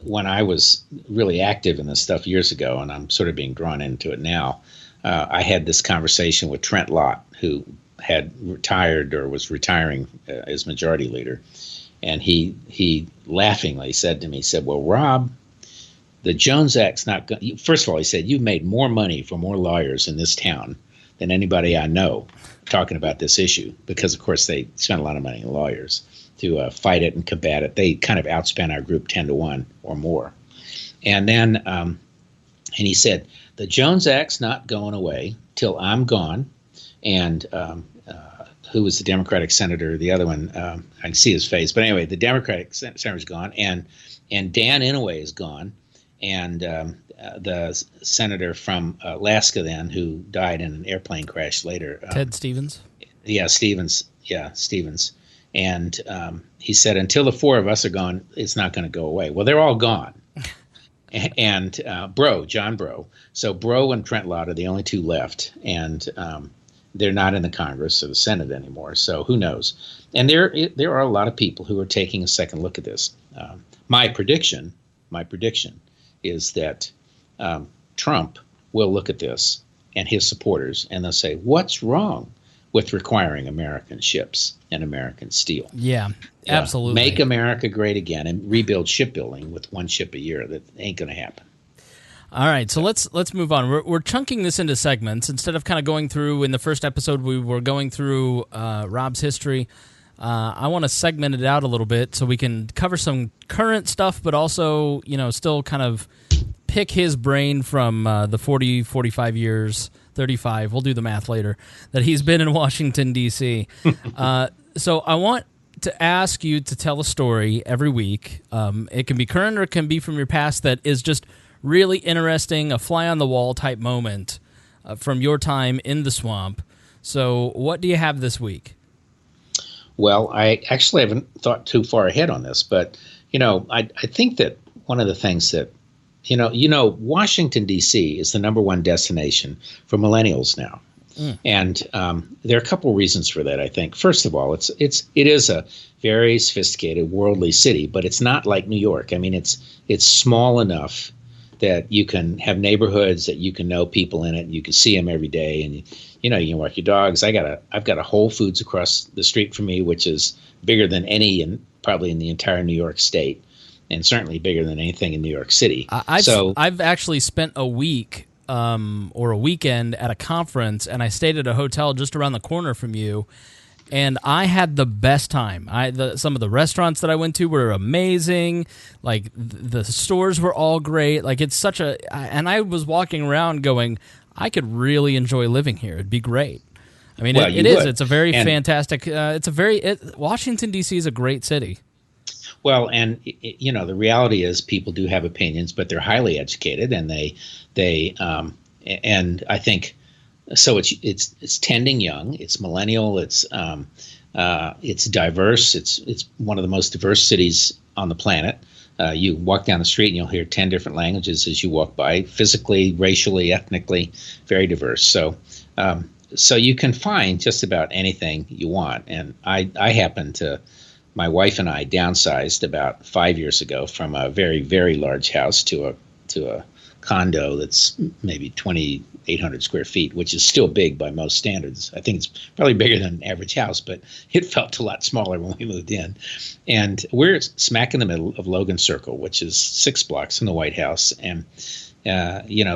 when I was really active in this stuff years ago, and I'm sort of being drawn into it now, I had this conversation with Trent Lott, who had retired or was retiring as majority leader, and he laughingly said to me, "Well, Rob, the Jones Act's not going." First of all, he said, "You've made more money for more lawyers in this town than anybody I know talking about this issue," because, of course, they spent a lot of money on lawyers to fight it and combat it. They kind of outspent our group 10-1 or more. And then and he said, "The Jones Act's not going away till I'm gone." And who was the Democratic senator? The other one, I can see his face. But anyway, the Democratic senator's gone, and Dan Inouye is gone. And the senator from Alaska then, who died in an airplane crash later. Ted Stevens? Yeah, Stevens. And he said, until the four of us are gone, it's not going to go away. Well, they're all gone. And John Breaux. So Breaux and Trent Lott are the only two left. And they're not in the Congress or the Senate anymore. So who knows? And there are a lot of people who are taking a second look at this. My prediction is that Trump will look at this and his supporters, and they'll say, what's wrong with requiring American ships and American steel? Yeah, absolutely. Make America great again and rebuild shipbuilding with one ship a year. That ain't going to happen. All right, so let's move on. We're chunking this into segments. Instead of kind of going through, in the first episode, we were going through Rob's history. I want to segment it out a little bit so we can cover some current stuff, but also, still kind of pick his brain from the 40, 45 years, 35, we'll do the math later, that he's been in Washington, D.C. So I want to ask you to tell a story every week. It can be current or it can be from your past that is just really interesting, a fly-on-the-wall type moment from your time in the swamp. So what do you have this week? Well, I actually haven't thought too far ahead on this, but, I think that one of the things that, Washington, D.C. is the number one destination for millennials now. And there are a couple reasons for that, I think. First of all, it is a very sophisticated, worldly city, but it's not like New York. I mean, it's small enough that you can have neighborhoods, that you can know people in it, and you can see them every day, and you can walk your dogs. I've got a Whole Foods across the street from me, which is bigger than any probably in the entire New York State, and certainly bigger than anything in New York City. I've actually spent a week or a weekend at a conference, and I stayed at a hotel just around the corner from you, and I had the best time. Some of the restaurants that I went to were amazing. Like, the stores were all great. Like, it's such a... And I was walking around going, I could really enjoy living here. It'd be great. I mean, it is. It's a very fantastic... Washington, D.C. is a great city. Well, and the reality is people do have opinions, but they're highly educated, and and I think so. It's tending young, it's millennial, it's diverse. It's one of the most diverse cities on the planet. You walk down the street and you'll hear 10 different languages as you walk by. Physically, racially, ethnically, very diverse. So you can find just about anything you want. And I happen to. My wife and I downsized about 5 years ago from a very, very large house to a condo that's maybe 2,800 square feet, which is still big by most standards. I think it's probably bigger than an average house, but it felt a lot smaller when we moved in. And we're smack in the middle of Logan Circle, which is 6 blocks from the White House. And,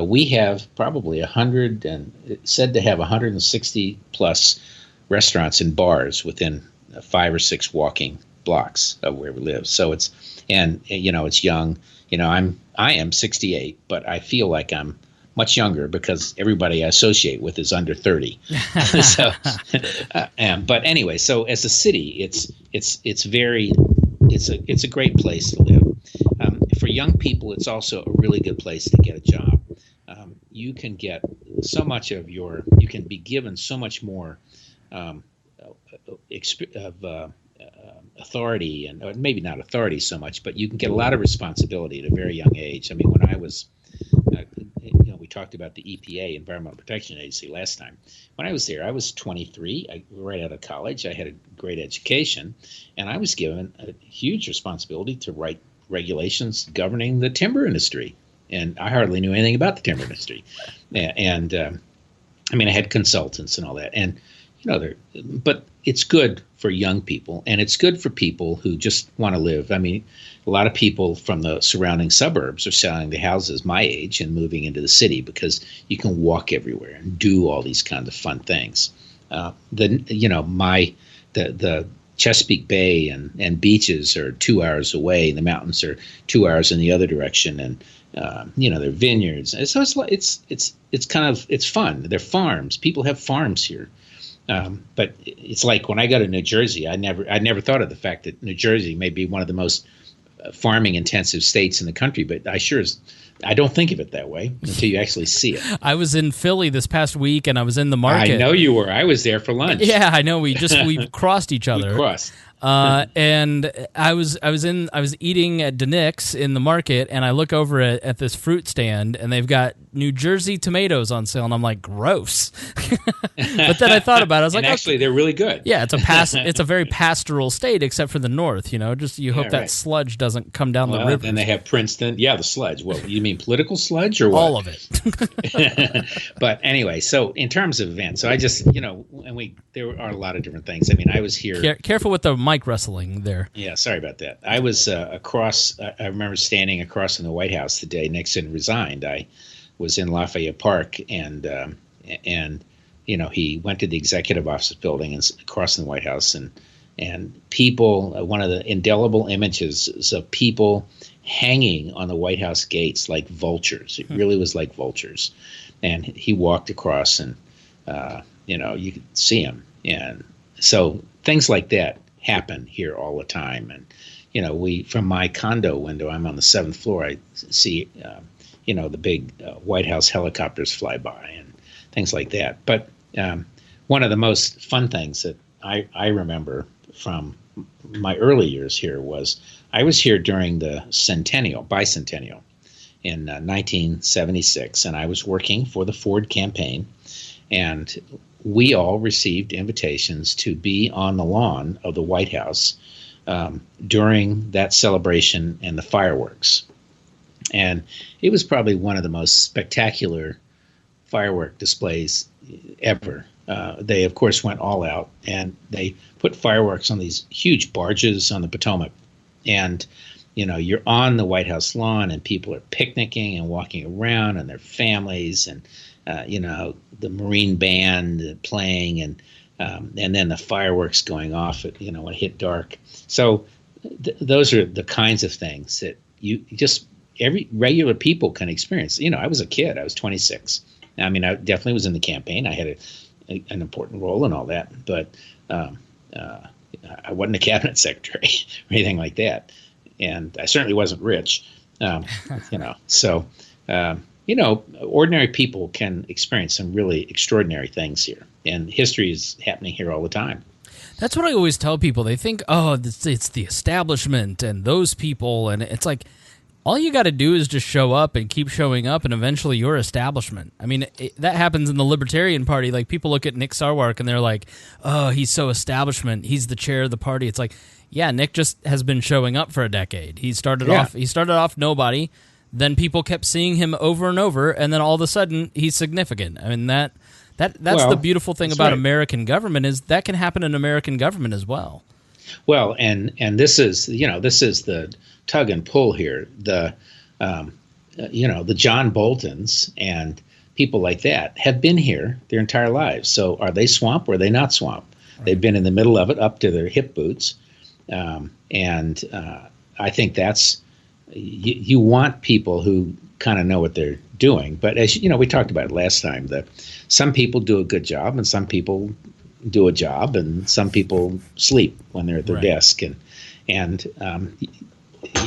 we have probably 100 and said to have 160 plus restaurants and bars within 5 or 6 walking blocks of where we live. So it's young. I am 68, but I feel like I'm much younger because everybody I associate with is under 30. But anyway, so as a city, it's a great place to live. For young people, it's also a really good place to get a job. You can get so much you can be given so much more authority, and or maybe not authority so much, but you can get a lot of responsibility at a very young age. I mean, when I was, we talked about the EPA, Environmental Protection Agency, last time. When I was there, I was 23, right out of college. I had a great education, and I was given a huge responsibility to write regulations governing the timber industry. And I hardly knew anything about the timber industry. And I had consultants and all that. And but it's good for young people, and it's good for people who just want to live. I mean, a lot of people from the surrounding suburbs are selling the houses my age and moving into the city because you can walk everywhere and do all these kinds of fun things. The Chesapeake Bay and beaches are 2 hours away, and the mountains are 2 hours in the other direction, and they're vineyards. And so it's fun. They're farms. People have farms here. But it's like when I go to New Jersey, I never thought of the fact that New Jersey may be one of the most farming intensive states in the country, but I don't think of it that way until you actually see it. I was in Philly this past week, and I was in the market. I know you were. I was there for lunch. Yeah, I know. We crossed each other. We crossed. And I was eating at DeNick's in the market, and I look over at this fruit stand, and they've got New Jersey tomatoes on sale, and I'm like, gross. But then I thought about it. I was like, actually, they're really good. Yeah, it's a very pastoral state, except for the north. Just you hope that sludge doesn't come down the river. And they have Princeton. Yeah, the sludge. Well, you mean political sludge or what? All of it. But anyway, so in terms of events, so I just there are a lot of different things. I mean, I was here. Careful with the mic wrestling there. Yeah, sorry about that. I was across. I remember standing across from the White House the day Nixon resigned. I was in Lafayette Park, and he went to the executive office building and across from the White House, and people. One of the indelible images is of people hanging on the White House gates like vultures. It really was like vultures, and he walked across, and you could see him, and so things like that happen here all the time. And we, from my condo window, I'm on the 7th floor, I see the big White House helicopters fly by and things like that. But one of the most fun things that I remember from my early years here was I was here during the bicentennial in 1976, and I was working for the Ford campaign, and we all received invitations to be on the lawn of the White House during that celebration and the fireworks. And it was probably one of the most spectacular firework displays ever. They, of course, went all out, and they put fireworks on these huge barges on the Potomac. And, you're on the White House lawn, and people are picnicking and walking around, and their families, and the Marine band playing, and then the fireworks going off at, when it hit dark. So those are the kinds of things that every regular people can experience. I was a kid. I was 26. I mean, I definitely was in the campaign. I had an important role and all that, but I wasn't a cabinet secretary or anything like that. And I certainly wasn't rich, So, ordinary people can experience some really extraordinary things here. And history is happening here all the time. That's what I always tell people. They think, it's the establishment and those people. And it's like, all you got to do is just show up and keep showing up, and eventually you're establishment. I mean, that happens in the Libertarian Party. Like, people look at Nick Sarwark and they're like, oh, he's so establishment. He's the chair of the party. It's like, yeah, Nick just has been showing up for a decade. He started off nobody. Then people kept seeing him over and over, and then all of a sudden he's significant. I mean, that's the beautiful thing about American government, is that can happen in American government as well. Well, and this is the tug and pull here. The John Boltons and people like that have been here their entire lives. So are they swamp or are they not swamp? Right. They've been in the middle of it up to their hip boots, and I think that's you want people who kind of know what they're doing. But as we talked about it last time, that some people do a good job and some people do a job, and some people sleep when they're at their desk, and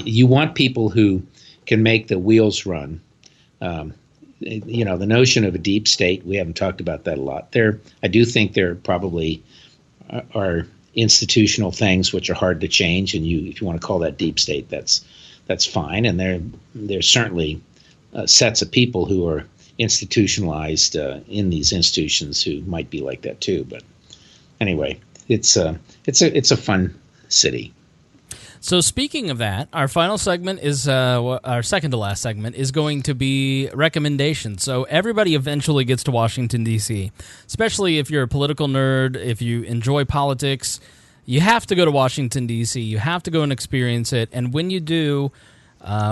you want people who can make the wheels run. The notion of a deep state, we haven't talked about that a lot. I do think there probably are institutional things which are hard to change, and if you want to call that deep state, that's fine. And there's certainly sets of people who are institutionalized in these institutions who might be like that too. But anyway, it's a fun city. So speaking of that, our final segment is our second to last segment is going to be recommendations. So everybody eventually gets to Washington, D.C., especially if you're a political nerd, if you enjoy politics. You have to go to Washington, D.C. You have to go and experience it. And when you do,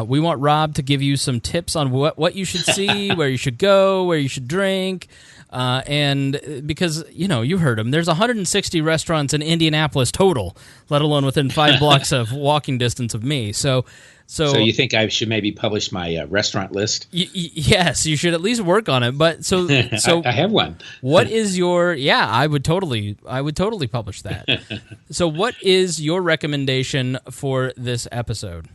we want Rob to give you some tips on what you should see, where you should go, where you should drink. And because, you heard him, there's 160 restaurants in Indianapolis total, let alone within 5 blocks of walking distance of me. So you think I should maybe publish my restaurant list? Yes, you should at least work on it. But so I have one. What is your? Yeah, I would totally publish that. So what is your recommendation for this episode?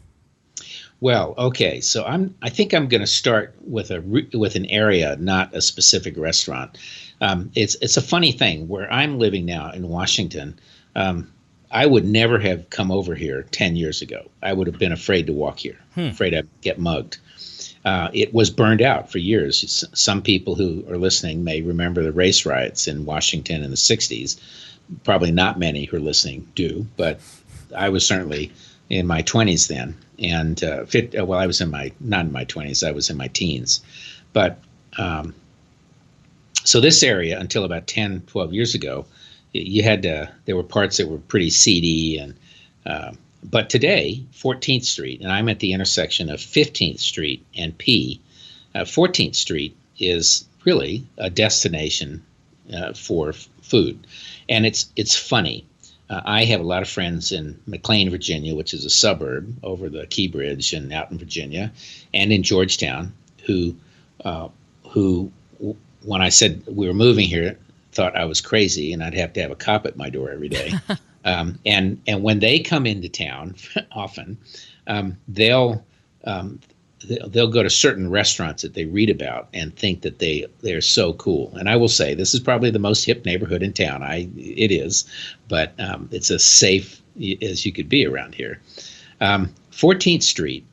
Well, okay, so I think I'm going to start with an area, not a specific restaurant. It's a funny thing where I'm living now in Washington. I would never have come over here 10 years ago. I would have been afraid to walk here, afraid I'd get mugged. It was burned out for years. Some people who are listening may remember the race riots in Washington in the 60s. Probably not many who are listening do, but I was certainly in my 20s then. And I was not in my 20s, I was in my teens. But so this area, until about 10, 12 years ago, there were parts that were pretty seedy. But today, 14th Street, and I'm at the intersection of 15th Street and P. 14th Street is really a destination for food. And it's funny. I have a lot of friends in McLean, Virginia, which is a suburb over the Key Bridge and out in Virginia, and in Georgetown, who when I said we were moving here, thought I was crazy and I'd have to have a cop at my door every day. And when they come into town, often they'll go to certain restaurants that they read about and think that they're so cool. And I will say this is probably the most hip neighborhood in town. It is, but it's as safe as you could be around here. 14th Street,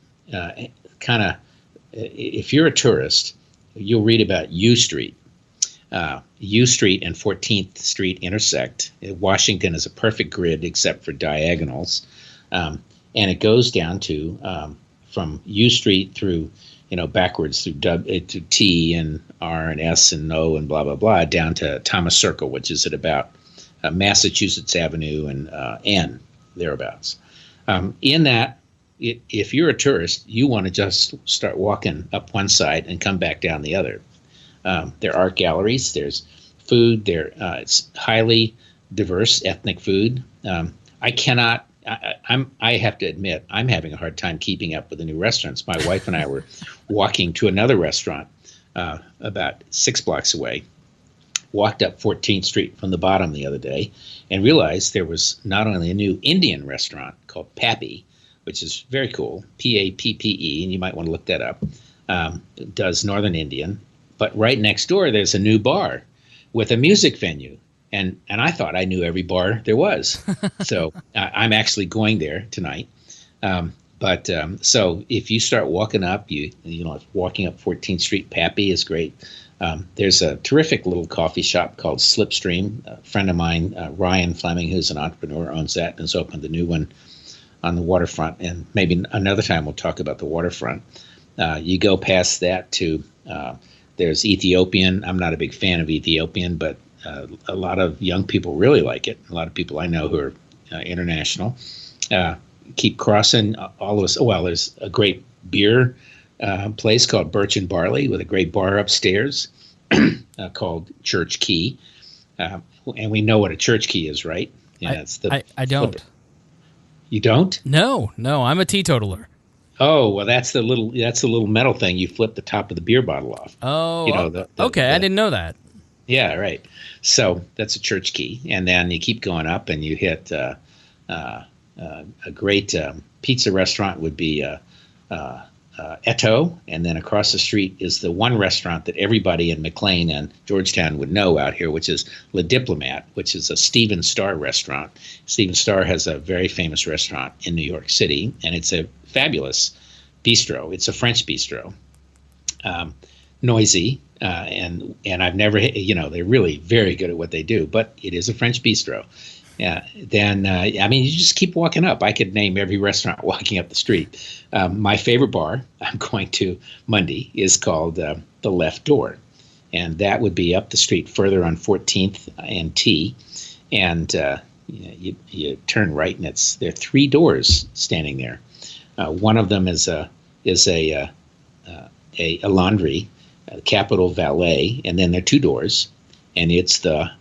if you're a tourist, you'll read about U Street. U Street and 14th Street intersect. Washington is a perfect grid except for diagonals. And it goes down to from U Street through, backwards through to T and R and S and O and blah, blah, blah, down to Thomas Circle, which is at about Massachusetts Avenue and N, thereabouts. In that, if you're a tourist, you want to just start walking up one side and come back down the other. There are art galleries. There's food. It's highly diverse ethnic food. I have to admit, I'm having a hard time keeping up with the new restaurants. My wife and I were walking to another restaurant about 6 blocks away. Walked up 14th Street from the bottom the other day and realized there was not only a new Indian restaurant called Pappy, which is very cool, Pappe, and you might want to look that up. It does Northern Indian. But right next door, there's a new bar with a music venue. And I thought I knew every bar there was. So I'm actually going there tonight. So if you start walking up, walking up 14th Street, Pappy is great. There's a terrific little coffee shop called Slipstream. A friend of mine, Ryan Fleming, who's an entrepreneur, owns that and has opened a new one on the waterfront. And maybe another time we'll talk about the waterfront. You go past that to there's Ethiopian. I'm not a big fan of Ethiopian, but a lot of young people really like it. A lot of people I know who are international. Keep crossing all of us. Well, there's a great beer place called Birch and Barley with a great bar upstairs called Church Key. And we know what a church key is, right? Yeah, it's the I don't. Flipper. You don't? No, I'm a teetotaler. Oh, well, that's the little metal thing you flip the top of the beer bottle off. Oh, okay. I didn't know that. Yeah, right. So that's a church key, and then you keep going up, and you hit a great pizza restaurant would be Eto, and then across the street is the one restaurant that everybody in McLean and Georgetown would know out here, which is Le Diplomat, which is a Steven Starr restaurant. Steven Starr has a very famous restaurant in New York City, and it's a fabulous bistro. It's a French bistro, noisy, and I've never, they're really very good at what they do, but it is a French bistro. Yeah. Then, you just keep walking up. I could name every restaurant walking up the street. My favorite bar I'm going to Monday is called The Left Door. And that would be up the street further on 14th and T. And you turn right, and there are 3 doors standing there. One of them is a laundry, Capitol Valet, and then there are 2 doors. And it's the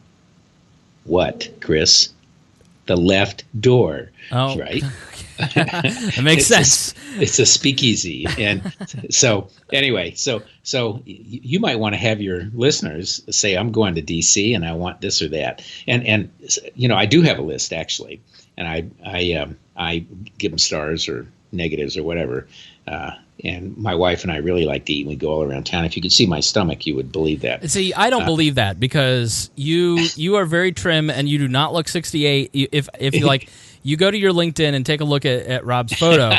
what, Chris? The Left Door, right? That makes sense. It's a speakeasy, and so anyway, so you might want to have your listeners say, "I'm going to DC, and I want this or that," and I do have a list actually, and I give them stars or negatives or whatever. And my wife and I really like to eat. We go all around town. If you could see my stomach, you would believe that. See, I don't believe that because you are very trim and you do not look 68. If you like, you go to your LinkedIn and take a look at Rob's photo.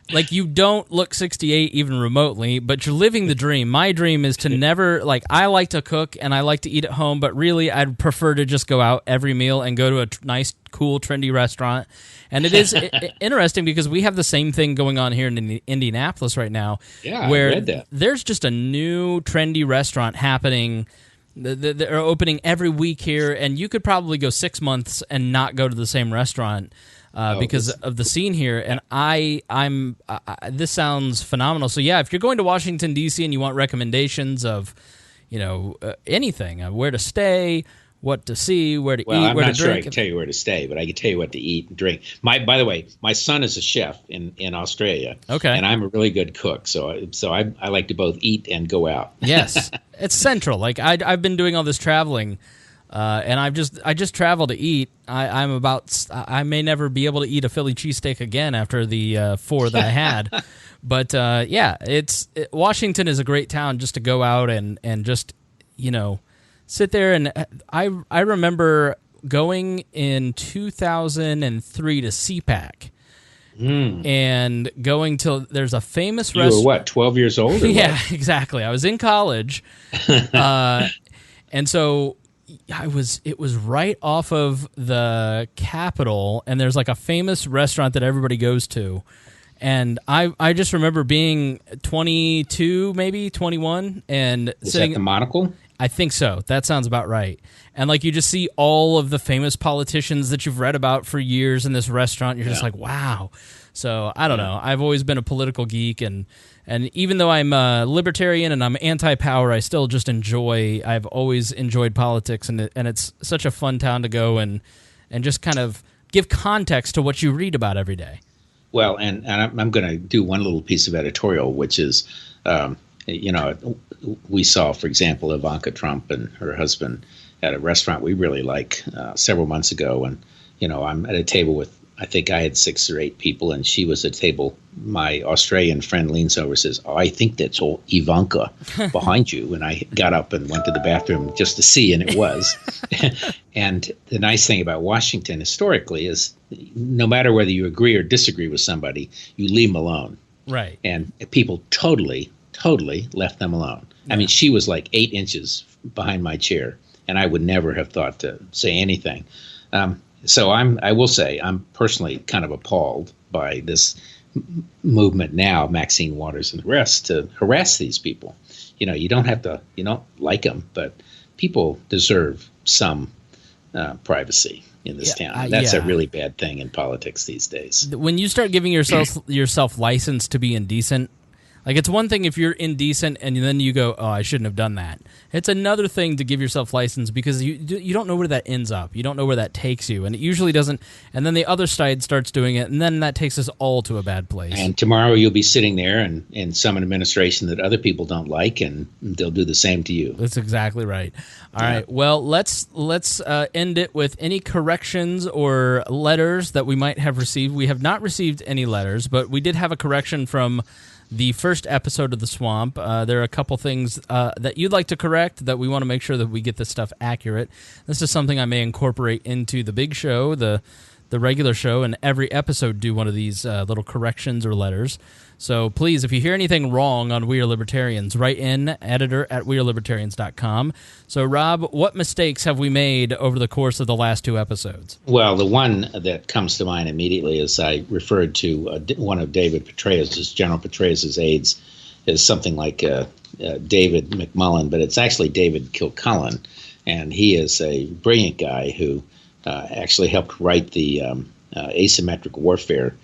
Like, you don't look 68 even remotely, but you're living the dream. My dream is to never, like, I like to cook and I like to eat at home, but really I'd prefer to just go out every meal and go to a nice, cool, trendy restaurant. And it is interesting because we have the same thing going on here in Indianapolis right now. Yeah, where I read that. There's just a new trendy restaurant happening. They're opening every week here, and you could probably go 6 months and not go to the same restaurant. Because of the scene here, and I'm this sounds phenomenal. So yeah, if you're going to Washington D.C. and you want recommendations of, anything, where to stay, what to see, where to eat, I'm where not to sure drink. I can tell you where to stay, but I can tell you what to eat and drink. By the way, my son is a chef in Australia. Okay. And I'm a really good cook, so I like to both eat and go out. Yes, it's central. Like I've been doing all this traveling. And I just travel to eat. I may never be able to eat a Philly cheesesteak again after the 4 that I had. But Washington is a great town just to go out and just, sit there. And I remember going in 2003 to CPAC. And going to, there's a famous restaurant. You were what, 12 years old? Or Yeah, what? exactly. I was in college. And so it was right off of the Capitol, and there's like a famous restaurant that everybody goes to. And I just remember being 22, maybe 21, and Is sitting. that the Monocle? I think so. That sounds about right. And like you just see all of the famous politicians that you've read about for years in this restaurant. You're just like, wow. So I don't know. I've always been a political geek, and even though I'm a libertarian and I'm anti-power, I still just I've always enjoyed politics, and it's such a fun town to go and just kind of give context to what you read about every day. Well, and I'm going to do one little piece of editorial, which is, we saw, for example, Ivanka Trump and her husband at a restaurant we really like several months ago. And, I'm at a table with, I think I had 6 or 8 people, and she was at a table. My Australian friend leans over and says, "Oh, I think that's all Ivanka behind you." And I got up and went to the bathroom just to see, and it was. And the nice thing about Washington historically is no matter whether you agree or disagree with somebody, you leave them alone. Right. And people totally left them alone. Yeah. I mean, she was like 8 inches behind my chair, and I would never have thought to say anything. So I will say I'm personally kind of appalled by this movement now, Maxine Waters and the rest, to harass these people. You don't like them, but people deserve some privacy in this town. That's a really bad thing in politics these days. When you start giving yourself license to be indecent, like it's one thing if you're indecent and then you go, "Oh, I shouldn't have done that." It's another thing to give yourself license because you don't know where that ends up. You don't know where that takes you, and it usually doesn't. And then the other side starts doing it, and then that takes us all to a bad place. And tomorrow you'll be sitting there and in some administration that other people don't like, and they'll do the same to you. That's exactly right. All right. Well, let's end it with any corrections or letters that we might have received. We have not received any letters, but we did have a correction from the first episode of The Swamp. There are a couple things that you'd like to correct that we want to make sure that we get this stuff accurate. This is something I may incorporate into the big show, the regular show, and every episode do one of these little corrections or letters. So please, if you hear anything wrong on We Are Libertarians, write in, editor@wearelibertarians.com. So Rob, what mistakes have we made over the course of the last 2 episodes? Well, the one that comes to mind immediately is I referred to one of David Petraeus, General Petraeus' aides, as something like David McMullen, but it's actually David Kilcullen, and he is a brilliant guy who actually helped write the asymmetric warfare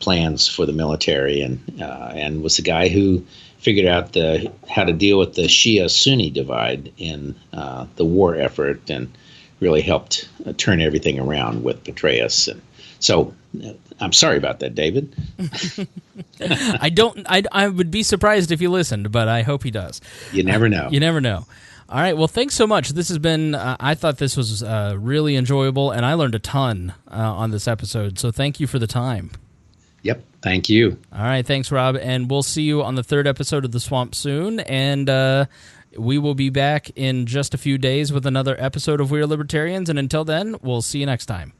plans for the military, and was the guy who figured out how to deal with the Shia-Sunni divide in the war effort, and really helped turn everything around with Petraeus. And so I'm sorry about that, David. I would be surprised if he listened, but I hope he does. You never know. You never know. All right. Well, thanks so much. This has been, I thought this was really enjoyable, and I learned a ton on this episode. So thank you for the time. Yep. Thank you. All right. Thanks, Rob. And we'll see you on the 3rd episode of The Swamp soon. And we will be back in just a few days with another episode of We're Libertarians. And until then, we'll see you next time.